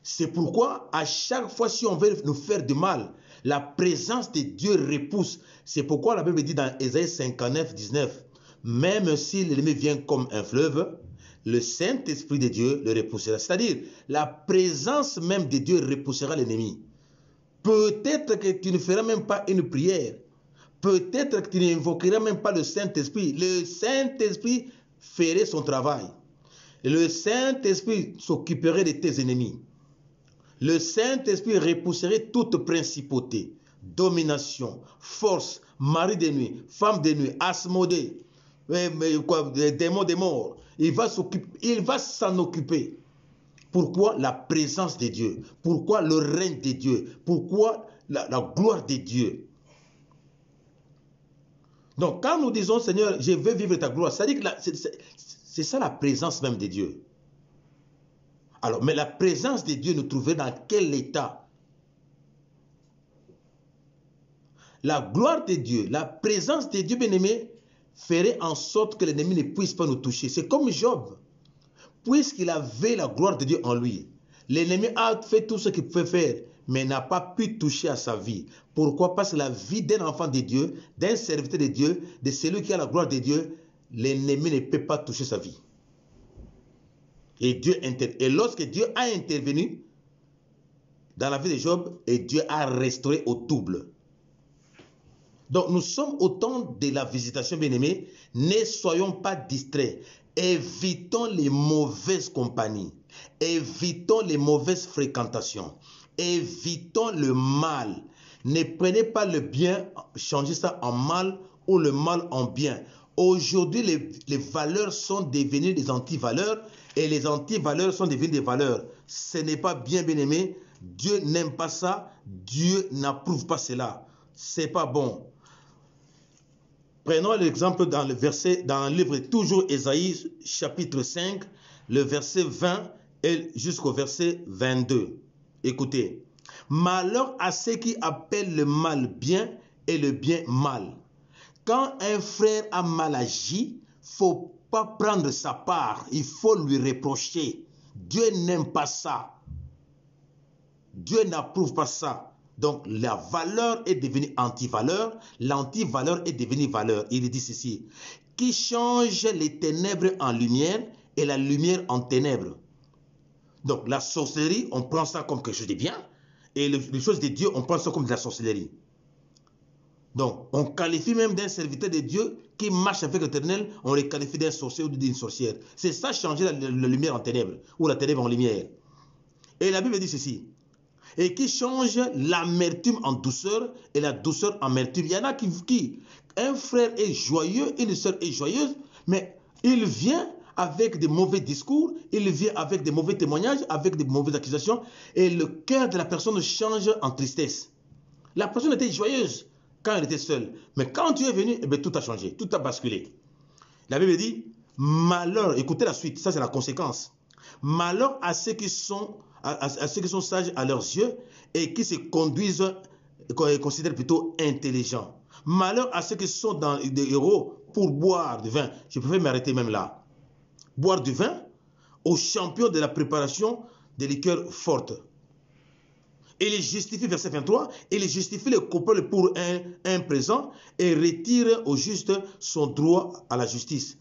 C'est pourquoi à chaque fois si on veut nous faire du mal, la présence de Dieu repousse. C'est pourquoi la Bible dit dans Ésaïe 59, 19, même si l'ennemi vient comme un fleuve, le Saint-Esprit de Dieu le repoussera. C'est-à-dire, la présence même de Dieu repoussera l'ennemi. Peut-être que tu ne feras même pas une prière. Peut-être que tu n'invoqueras même pas le Saint-Esprit. Le Saint-Esprit ferait son travail. Le Saint-Esprit s'occuperait de tes ennemis. Le Saint-Esprit repousserait toute principauté, domination, force, mari de nuit, femme de nuit, Asmodée, démons des morts. Il va s'en occuper. Pourquoi la présence de Dieu? Pourquoi le règne de Dieu? Pourquoi la gloire de Dieu? Donc, quand nous disons, Seigneur, je veux vivre ta gloire, ça dit que c'est ça la présence même de Dieu. Alors, mais la présence de Dieu nous trouverait dans quel état? La gloire de Dieu, la présence de Dieu, bien-aimé, ferait en sorte que l'ennemi ne puisse pas nous toucher. C'est comme Job. Puisqu'il avait la gloire de Dieu en lui, l'ennemi a fait tout ce qu'il pouvait faire, mais n'a pas pu toucher à sa vie. Pourquoi? Parce que la vie d'un enfant de Dieu, d'un serviteur de Dieu, de celui qui a la gloire de Dieu, l'ennemi ne peut pas toucher sa vie. Et lorsque Dieu a intervenu dans la vie de Job, et Dieu a restauré au double. Donc nous sommes au temps de la visitation, bien-aimés. Ne soyons pas distraits. Évitons les mauvaises compagnies. Évitons les mauvaises fréquentations. Évitons le mal. Ne prenez pas le bien, changez ça en mal ou le mal en bien. Aujourd'hui, les valeurs sont devenues des anti-valeurs et les anti-valeurs sont devenues des valeurs. Ce n'est pas bien, bien-aimé. Dieu n'aime pas ça. Dieu n'approuve pas cela. C'est pas bon. Prenons l'exemple dans le livre toujours Ésaïe, chapitre 5, le verset 20 et jusqu'au verset 22. Écoutez. Malheur à ceux qui appellent le mal bien et le bien mal. Quand un frère a mal agi, il ne faut pas prendre sa part, il faut lui reprocher. Dieu n'aime pas ça. Dieu n'approuve pas ça. Donc la valeur est devenue anti-valeur, l'anti-valeur est devenue valeur. Il dit ceci, qui change les ténèbres en lumière et la lumière en ténèbres. Donc la sorcellerie, on prend ça comme quelque chose de bien, et les choses de Dieu, on prend ça comme de la sorcellerie. Donc on qualifie même d'un serviteur de Dieu qui marche avec l'Éternel, on le qualifie d'un sorcier ou d'une sorcière. C'est ça changer la lumière en ténèbres, ou la ténèbre en lumière. Et la Bible dit ceci, et qui change l'amertume en douceur et la douceur en amertume. Il y en a qui un frère est joyeux, une sœur est joyeuse, mais il vient avec des mauvais discours, il vient avec des mauvais témoignages, avec des mauvaises accusations, et le cœur de la personne change en tristesse. La personne était joyeuse quand elle était seule, mais quand tu es venu, eh bien, tout a changé, tout a basculé. La Bible dit, malheur, écoutez la suite, ça c'est la conséquence. Malheur à ceux qui sont sages à leurs yeux et qui se conduisent, considèrent plutôt intelligents. Malheur à ceux qui sont dans des héros pour boire du vin. Je préfère m'arrêter même là. Boire du vin aux champions de la préparation des liqueurs fortes. Et les justifie, verset 23, et les justifie le coupable pour un présent et retire au juste son droit à la justice.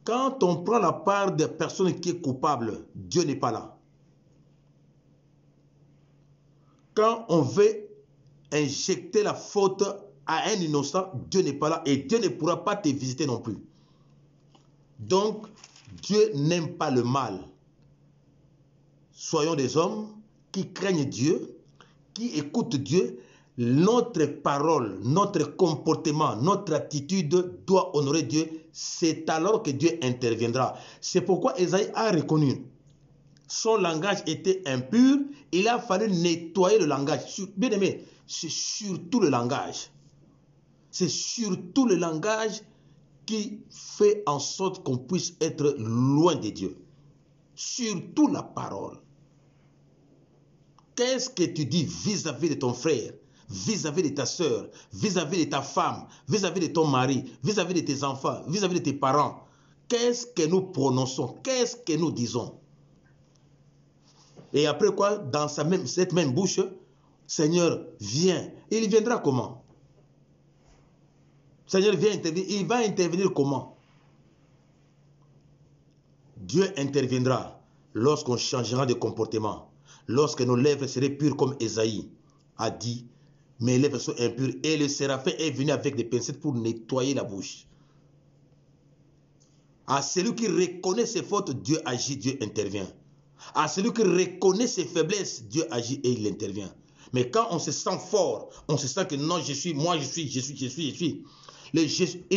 Quand on prend la part de personne qui est coupable, Dieu n'est pas là. Quand on veut injecter la faute à un innocent, Dieu n'est pas là et Dieu ne pourra pas te visiter non plus. Donc, Dieu n'aime pas le mal. Soyons des hommes qui craignent Dieu, qui écoutent Dieu. Notre parole, notre comportement, notre attitude doit honorer Dieu. C'est alors que Dieu interviendra. C'est pourquoi Ésaïe a reconnu. Son langage était impur. Il a fallu nettoyer le langage. Bien aimé, c'est surtout le langage. C'est surtout le langage qui fait en sorte qu'on puisse être loin de Dieu. Surtout la parole. Qu'est-ce que tu dis vis-à-vis de ton frère, vis-à-vis de ta soeur, vis-à-vis de ta femme, vis-à-vis de ton mari, vis-à-vis de tes enfants, vis-à-vis de tes parents? Qu'est-ce que nous prononçons? Qu'est-ce que nous disons? Et après quoi, dans cette même bouche, Seigneur, viens. Il viendra comment? Seigneur, viens intervenir. Il va intervenir comment? Dieu interviendra lorsqu'on changera de comportement. Lorsque nos lèvres seraient pures comme Ésaïe a dit, mes lèvres sont impures. Et le séraphin est venu avec des pincettes pour nettoyer la bouche. À celui qui reconnaît ses fautes, Dieu agit, Dieu intervient. À celui qui reconnaît ses faiblesses, Dieu agit et il intervient. Mais quand on se sent fort, on se sent que non, je suis. Il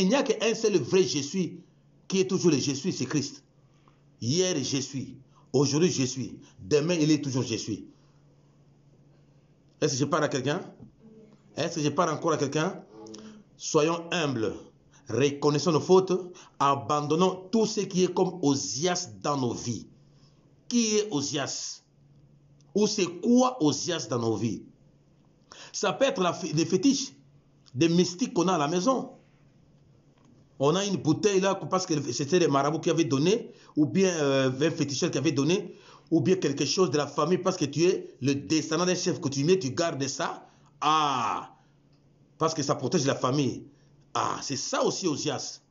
n'y a qu'un seul vrai je suis qui est toujours le je suis, c'est Christ. Hier, je suis. Aujourd'hui, je suis. Demain, il est toujours je suis. Est-ce que je parle à quelqu'un? Est-ce que je parle encore à quelqu'un? Soyons humbles. reconnaissons nos fautes, abandonnons tout ce qui est comme Osias dans nos vies. Qui est Osias? Ou c'est quoi Osias dans nos vies? Ça peut être des fétiches, des mystiques qu'on a à la maison. On a une bouteille là parce que c'était les marabouts qui avaient donné, ou bien un féticheur qui avait donné, ou bien quelque chose de la famille parce que tu es le descendant d'un chef coutumier, tu gardes ça. Ah, parce que ça protège la famille. Ah, c'est ça aussi Osias.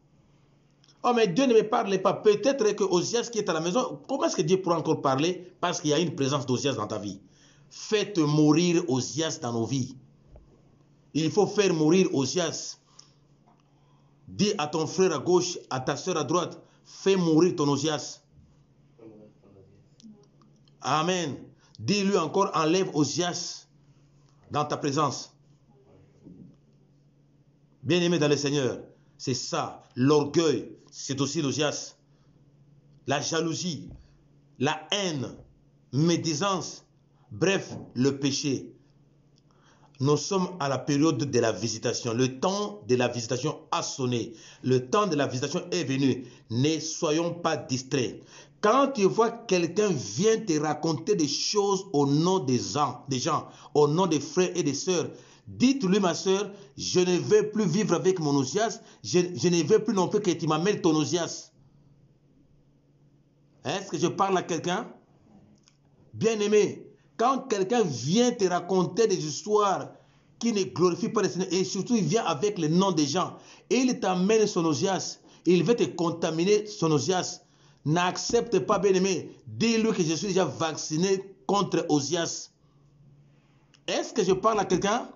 Oh, mais Dieu ne me parle pas. Peut-être que Osias qui est à la maison, comment est-ce que Dieu pourra encore parler? Parce qu'il y a une présence d'Osias dans ta vie. Faites mourir Osias dans nos vies. Il faut faire mourir Osias. Dis à ton frère à gauche, à ta soeur à droite, fais mourir ton Osias. Amen. Dis-lui encore, enlève Osias dans ta présence. Bien-aimé dans le Seigneur, c'est ça. L'orgueil, c'est aussi l'Osias. La jalousie, la haine, médisance, bref, le péché. Nous sommes à la période de la visitation. Le temps de la visitation a sonné. Le temps de la visitation est venu. Ne soyons pas distraits. Quand tu vois quelqu'un vient te raconter des choses au nom des gens, au nom des frères et des sœurs, dites-lui, ma sœur, je ne veux plus vivre avec mon Osias. Je ne veux plus non plus que tu m'amènes ton Osias. Est-ce que je parle à quelqu'un? Bien-aimé, quand quelqu'un vient te raconter des histoires qui ne glorifient pas le Seigneur, et surtout il vient avec le nom des gens, et il t'amène son Osias, il veut te contaminer son Osias, n'accepte pas, bien-aimé. Dis-lui que je suis déjà vacciné contre Osias. Est-ce que je parle à quelqu'un?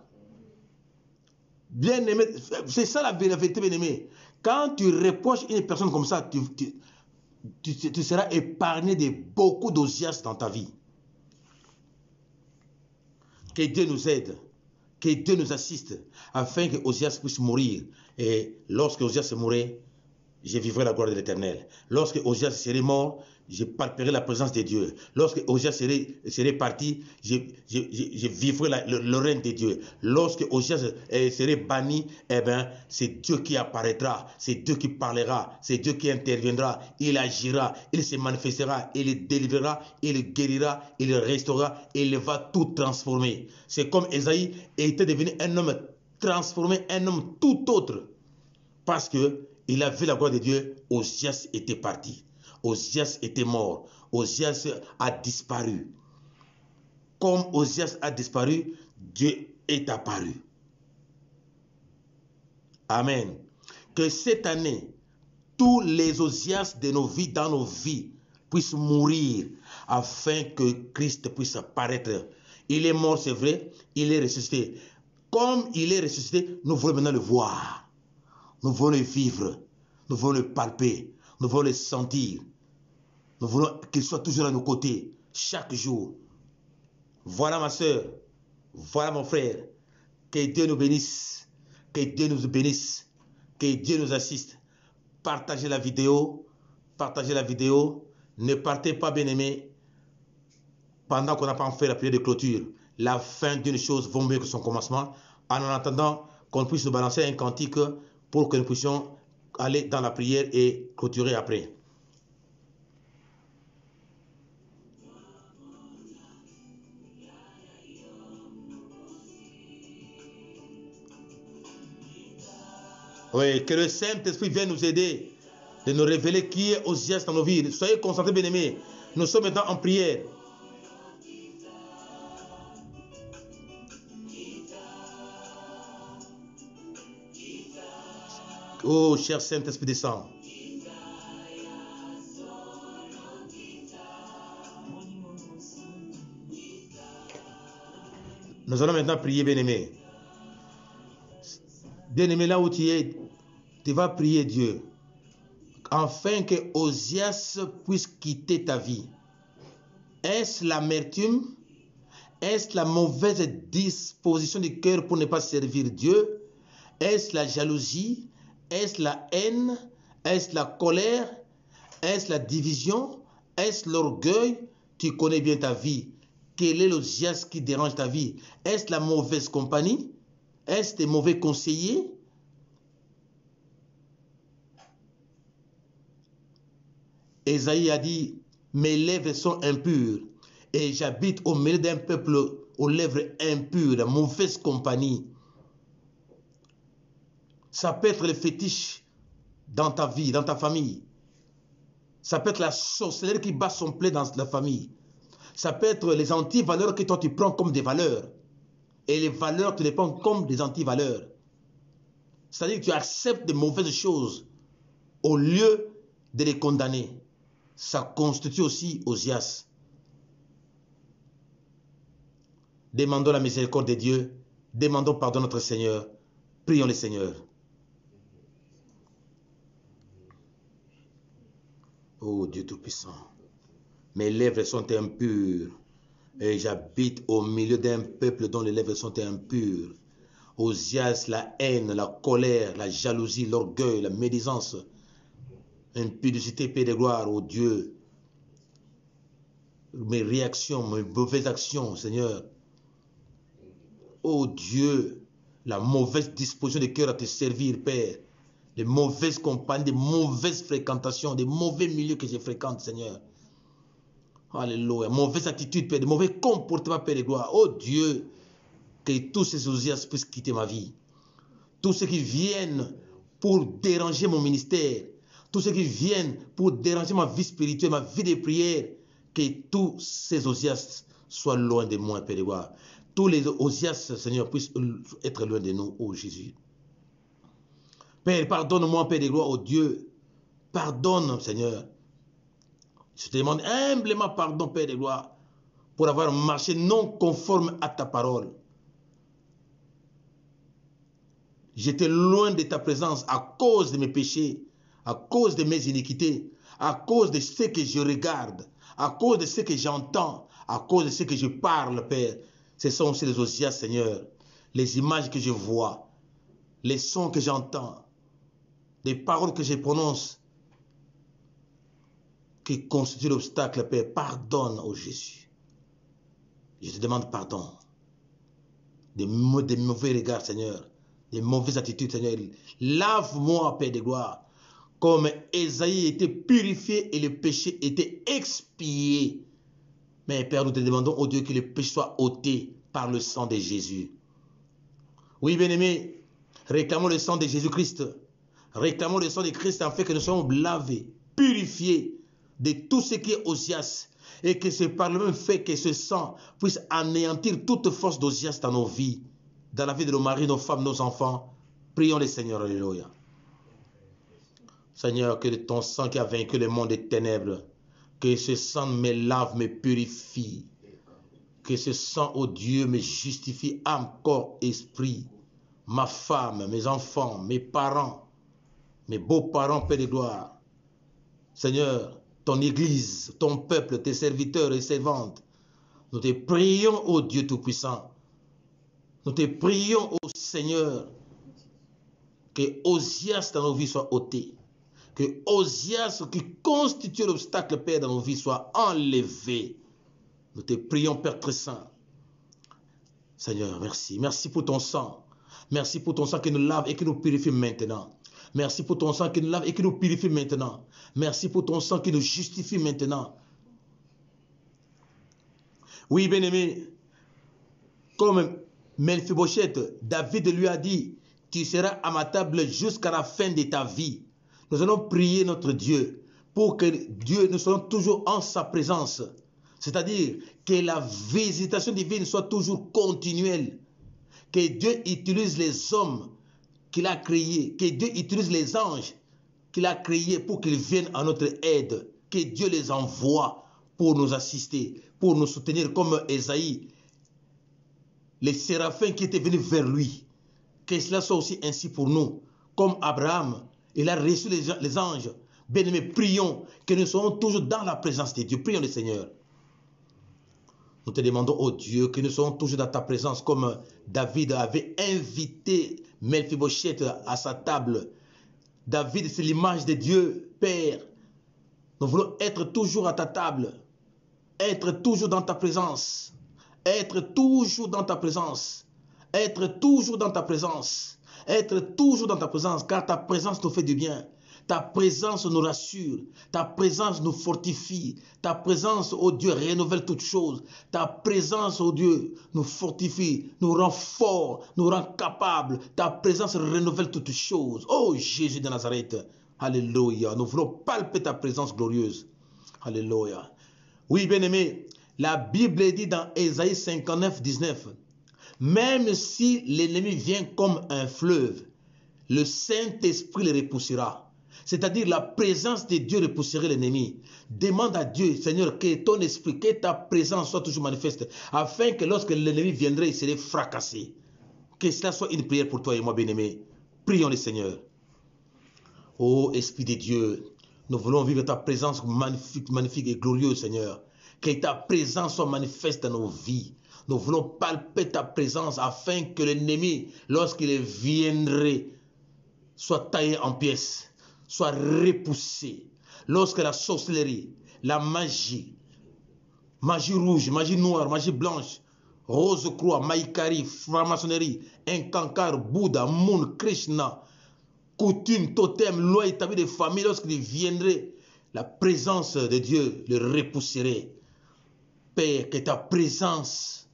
Bien-aimé, c'est ça la vérité, bien-aimé. Quand tu reproches une personne comme ça, tu seras épargné de beaucoup d'Osias dans ta vie. Que Dieu nous aide, que Dieu nous assiste, afin que Osias puisse mourir. Et lorsque Osias mourrait, je vivrai la gloire de l'Éternel. Lorsque Osias serait mort, je palperai la présence de Dieu. Lorsque Osias serait parti, je vivrai le règne de Dieu. Lorsque Osias serait banni, eh bien, c'est Dieu qui apparaîtra, c'est Dieu qui parlera, c'est Dieu qui interviendra, il agira, il se manifestera, il délivrera, il guérira, il restaurera, il va tout transformer. C'est comme Esaïe était devenu un homme transformé, un homme tout autre. Parce que il a vu la gloire de Dieu, Osias était parti. Osias était mort. Osias a disparu. Comme Osias a disparu, Dieu est apparu. Amen. Que cette année, tous les Osias de nos vies, dans nos vies, puissent mourir afin que Christ puisse apparaître. Il est mort, c'est vrai, il est ressuscité. Comme il est ressuscité, nous voulons maintenant le voir. Nous voulons le vivre, nous voulons le palper, nous voulons le sentir. Nous voulons qu'il soit toujours à nos côtés, chaque jour. Voilà ma soeur, voilà mon frère. Que Dieu nous bénisse, que Dieu nous bénisse, que Dieu nous assiste. Partagez la vidéo, partagez la vidéo. Ne partez pas, bien-aimés, pendant qu'on n'a pas fait la prière de clôture. La fin d'une chose vaut mieux que son commencement. En attendant qu'on puisse nous balancer un cantique pour que nous puissions aller dans la prière et clôturer après. Oui, que le Saint-Esprit vienne nous aider, de nous révéler qui est Osias dans nos vies. Soyez concentrés, bien-aimés. Nous sommes maintenant en prière. Oh, cher Saint-Esprit, descend. Nous allons maintenant prier, bien-aimé. Bien-aimé, là où tu es, tu vas prier Dieu. Afin que Osias puisse quitter ta vie. Est-ce l'amertume? Est-ce la mauvaise disposition du cœur pour ne pas servir Dieu? Est-ce la jalousie? Est-ce la haine? Est-ce la colère? Est-ce la division? Est-ce l'orgueil? Tu connais bien ta vie. Quel est l'Osias qui dérange ta vie? Est-ce la mauvaise compagnie? Est-ce des mauvais conseillers? Ésaïe a dit, mes lèvres sont impures et j'habite au milieu d'un peuple aux lèvres impures, de mauvaise compagnie. Ça peut être le fétiche dans ta vie, dans ta famille. Ça peut être la sorcellerie qui bat son plein dans la famille. Ça peut être les antivaleurs que toi tu prends comme des valeurs. Et les valeurs, tu les prends comme des antivaleurs. C'est-à-dire que tu acceptes de mauvaises choses au lieu de les condamner. Ça constitue aussi Osias. Demandons la miséricorde de Dieu. Demandons pardon à notre Seigneur. Prions le Seigneur. Oh Dieu Tout-Puissant, mes lèvres sont impures et j'habite au milieu d'un peuple dont les lèvres sont impures. Osias, la haine, la colère, la jalousie, l'orgueil, la médisance, impudicité, paix de gloire, oh Dieu. Mes réactions, mes mauvaises actions, Seigneur. Oh Dieu, la mauvaise disposition de cœur à te servir, Père. Les mauvaises compagnies, des mauvaises fréquentations, des mauvais milieux que je fréquente, Seigneur. Alléluia. Mauvaise attitude, Père, de mauvais comportements, Père de gloire. Oh Dieu, que tous ces Osias puissent quitter ma vie. Tous ceux qui viennent pour déranger mon ministère, tous ceux qui viennent pour déranger ma vie spirituelle, ma vie de prière, que tous ces Osias soient loin de moi, Père de gloire. Tous les Osias, Seigneur, puissent être loin de nous, oh Jésus. Père, pardonne-moi, Père de gloire, oh Dieu. Pardonne, Seigneur. Je te demande humblement pardon, Père de gloire, pour avoir marché non conforme à ta parole. J'étais loin de ta présence à cause de mes péchés, à cause de mes iniquités, à cause de ce que je regarde, à cause de ce que j'entends, à cause de ce que je parle, Père. Ce sont aussi les Osias, Seigneur, les images que je vois, les sons que j'entends, les paroles que je prononce, qui constituent l'obstacle, Père. Pardonne, oh Jésus. Je te demande pardon des mauvais regards, Seigneur, des mauvaises attitudes, Seigneur. Lave-moi, Père de gloire, comme Ésaïe était purifié et le péché était expié. Mais Père, nous te demandons, oh Dieu, que le péché soit ôté par le sang de Jésus. Oui, bien-aimés, réclamons le sang de Jésus-Christ. Réclamons le sang de Christ afin que nous soyons lavés, purifiés de tout ce qui est Osias. Et que c'est par le même fait que ce sang puisse anéantir toute force d'Osias dans nos vies, dans la vie de nos maris, nos femmes, nos enfants. Prions le Seigneur, alléluia. Seigneur, que ton sang qui a vaincu le monde des ténèbres, que ce sang me lave, me purifie. Que ce sang, oh Dieu, me justifie âme, corps, esprit. Ma femme, mes enfants, mes parents, mes beaux-parents, Père de gloire. Seigneur, ton Église, ton peuple, tes serviteurs et servantes. Nous te prions, ô Dieu Tout-Puissant. Nous te prions, ô Seigneur, que Osias dans nos vies soit ôté. Que Osias qui constitue l'obstacle, Père, dans nos vies soit enlevé. Nous te prions, Père très saint. Seigneur, merci. Merci pour ton sang. Merci pour ton sang qui nous lave et qui nous purifie maintenant. Merci pour ton sang qui nous lave et qui nous purifie maintenant. Merci pour ton sang qui nous justifie maintenant. Oui, bien-aimé, comme Mephibosheth, David lui a dit, tu seras à ma table jusqu'à la fin de ta vie. Nous allons prier notre Dieu pour que Dieu, nous soyons toujours en sa présence. C'est-à-dire que la visitation divine soit toujours continuelle. Que Dieu utilise les hommes qu'il a créés. Que Dieu utilise les anges qu'il a créés pour qu'ils viennent à notre aide. Que Dieu les envoie pour nous assister, pour nous soutenir comme Ésaïe. Les séraphins qui étaient venus vers lui. Que cela soit aussi ainsi pour nous. Comme Abraham, il a reçu les anges. Bien-aimés, prions que nous soyons toujours dans la présence de Dieu. Prions le Seigneur. Nous te demandons, oh Dieu, que nous soyons toujours dans ta présence comme David avait invité Mephibosheth à sa table. David, c'est l'image de Dieu, Père. Nous voulons être toujours à ta table. Être toujours dans ta présence. Être toujours dans ta présence. Être toujours dans ta présence. Être toujours dans ta présence, car ta présence nous fait du bien. Ta présence nous rassure. Ta présence nous fortifie. Ta présence, oh Dieu, renouvelle toutes choses. Ta présence, oh Dieu, nous fortifie, nous rend forts, nous rend capables. Ta présence renouvelle toutes choses. Oh Jésus de Nazareth. Alléluia. Nous voulons palper ta présence glorieuse. Alléluia. Oui, bien-aimé, la Bible dit dans Ésaïe 59, 19, même si l'ennemi vient comme un fleuve, le Saint-Esprit le repoussera. C'est-à-dire la présence de Dieu repousserait l'ennemi. Demande à Dieu, Seigneur, que ton esprit, que ta présence soit toujours manifeste, afin que lorsque l'ennemi viendrait, il serait fracassé. Que cela soit une prière pour toi et moi, bien-aimé. Prions le Seigneur. Ô Esprit de Dieu, nous voulons vivre ta présence magnifique, magnifique et glorieuse, Seigneur. Que ta présence soit manifeste dans nos vies. Nous voulons palper ta présence afin que l'ennemi, lorsqu'il viendrait, soit taillé en pièces, soit repoussé. Lorsque la sorcellerie, la magie, magie rouge, magie noire, magie blanche, rose croix, maïkari, franc-maçonnerie, inkankar, Bouddha, Moon, Krishna, coutume, totem, loi établie des familles, lorsqu'il viendrait, la présence de Dieu le repousserait. Père, que ta présence,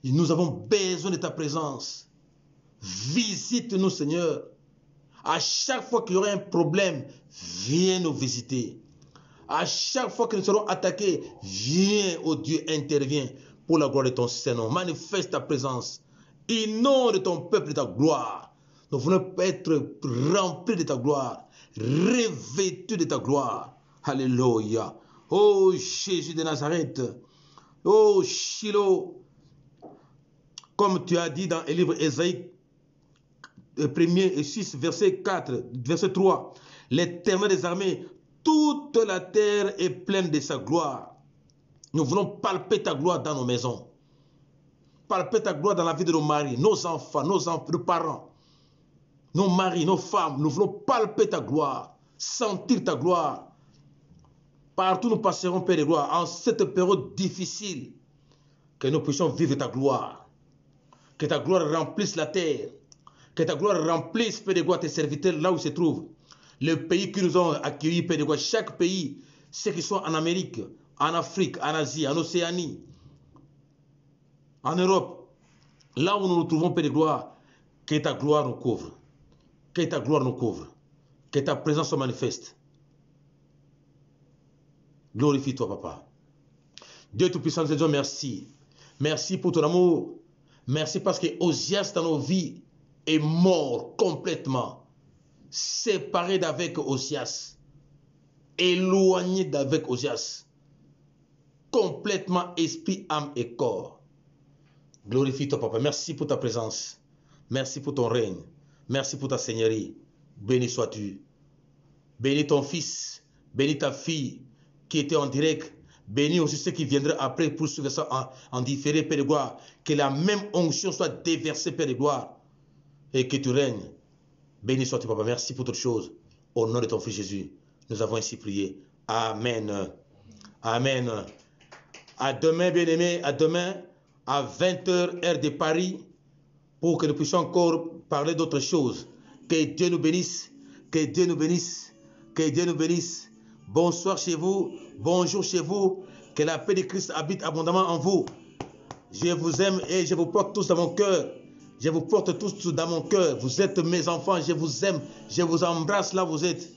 nous avons besoin de ta présence. Visite-nous, Seigneur. À chaque fois qu'il y aura un problème, viens nous visiter. À chaque fois que nous serons attaqués, viens, oh Dieu, interviens pour la gloire de ton Saint-Nom. Manifeste ta présence. Inonde ton peuple de ta gloire. Nous voulons être remplis de ta gloire, revêtus de ta gloire. Alléluia. Oh Jésus de Nazareth. Oh Shiloh. Comme tu as dit dans le livre Ésaïe 1er et 6, verset 4, verset 3. L'Éternel des armées, toute la terre est pleine de sa gloire. Nous voulons palper ta gloire dans nos maisons. Palper ta gloire dans la vie de nos maris, nos enfants, nos parents, nos maris, nos femmes. Nous voulons palper ta gloire, sentir ta gloire. Partout nous passerons, Père de gloire, en cette période difficile, que nous puissions vivre ta gloire. Que ta gloire remplisse la terre. Que ta gloire remplisse, Père de gloire, tes serviteurs là où ils se trouvent. Le pays qui nous ont accueillis, Père de gloire, chaque pays, ceux qui sont en Amérique, en Afrique, en Asie, en Océanie, en Europe, là où nous nous trouvons, Père de gloire, que ta gloire nous couvre. Que ta gloire nous couvre. Que ta présence soit manifeste. Glorifie-toi, Papa. Dieu Tout-Puissant, nous te disons merci. Merci pour ton amour. Merci parce que Osias dans nos vies est mort complètement. Séparé d'avec Osias. Éloigné d'avec Osias. Complètement esprit, âme et corps. Glorifie-toi, Papa. Merci pour ta présence. Merci pour ton règne. Merci pour ta seigneurie. Béni sois-tu. Bénis ton fils. Bénis ta fille qui était en direct. Bénis aussi ceux qui viendraient après pour suivre ça en différé, Père de gloire. Que la même onction soit déversée, Père de gloire. Et que tu règnes. Béni sois-tu, Papa. Merci pour toutes choses. Au nom de ton Fils Jésus, nous avons ainsi prié. Amen. Amen. À demain, bien-aimés. À demain, à 20h, heure de Paris, pour que nous puissions encore parler d'autres choses. Que Dieu nous bénisse. Que Dieu nous bénisse. Que Dieu nous bénisse. Bonsoir chez vous. Bonjour chez vous. Que la paix de Christ habite abondamment en vous. Je vous aime et je vous porte tous dans mon cœur. Je vous porte tous dans mon cœur. Vous êtes mes enfants. Je vous aime. Je vous embrasse là où vous êtes.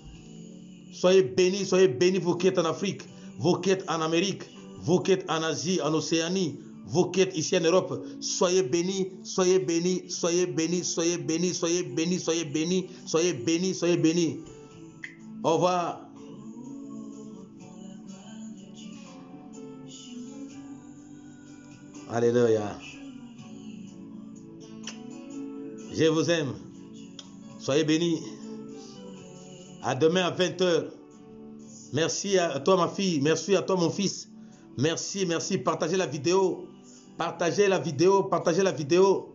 Soyez bénis vous qui êtes en Afrique, vous qui êtes en Amérique, vous qui êtes en Asie, en Océanie, vous qui êtes ici en Europe. Soyez bénis, soyez bénis, soyez bénis, soyez bénis, soyez bénis, soyez bénis, soyez bénis, soyez bénis. Au revoir. Alléluia. Je vous aime. Soyez bénis. À demain à 20h. Merci à toi ma fille. Merci à toi mon fils. Merci, merci. Partagez la vidéo. Partagez la vidéo. Partagez la vidéo.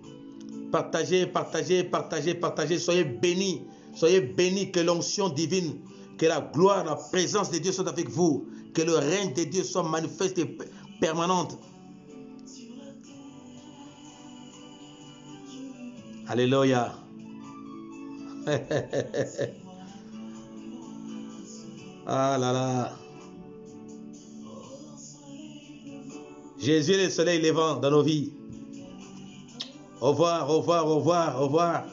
Partagez, partagez, partagez, partagez. Soyez bénis. Soyez bénis. Que l'onction divine, que la gloire, la présence de Dieu soit avec vous. Que le règne de Dieu soit manifeste et permanente. Alléluia. Ah là là. Jésus est le soleil levant dans nos vies. Au revoir, au revoir, au revoir, au revoir.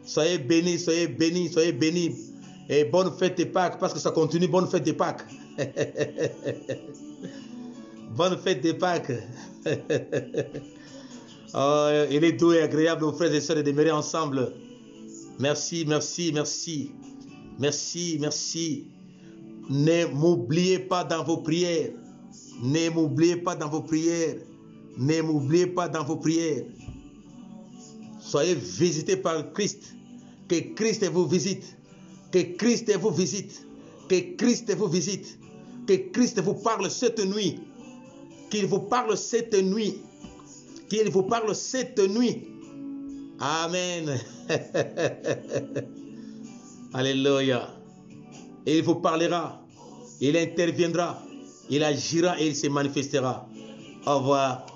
Soyez bénis, soyez bénis, soyez bénis. Et bonne fête de Pâques, parce que ça continue, bonne fête de Pâques. Bonne fête de Pâques. Oh, il est doux et agréable aux frères et sœurs de demeurer ensemble. Merci, merci, merci. Merci, merci. Ne m'oubliez pas dans vos prières. Ne m'oubliez pas dans vos prières. Ne m'oubliez pas dans vos prières. Soyez visités par Christ. Que Christ vous visite. Que Christ vous visite. Que Christ vous visite. Que Christ vous parle cette nuit. Qu'il vous parle cette nuit. Qu'il vous parle cette nuit. Amen. Alléluia. Et il vous parlera. Il interviendra. Il agira et il se manifestera. Au revoir.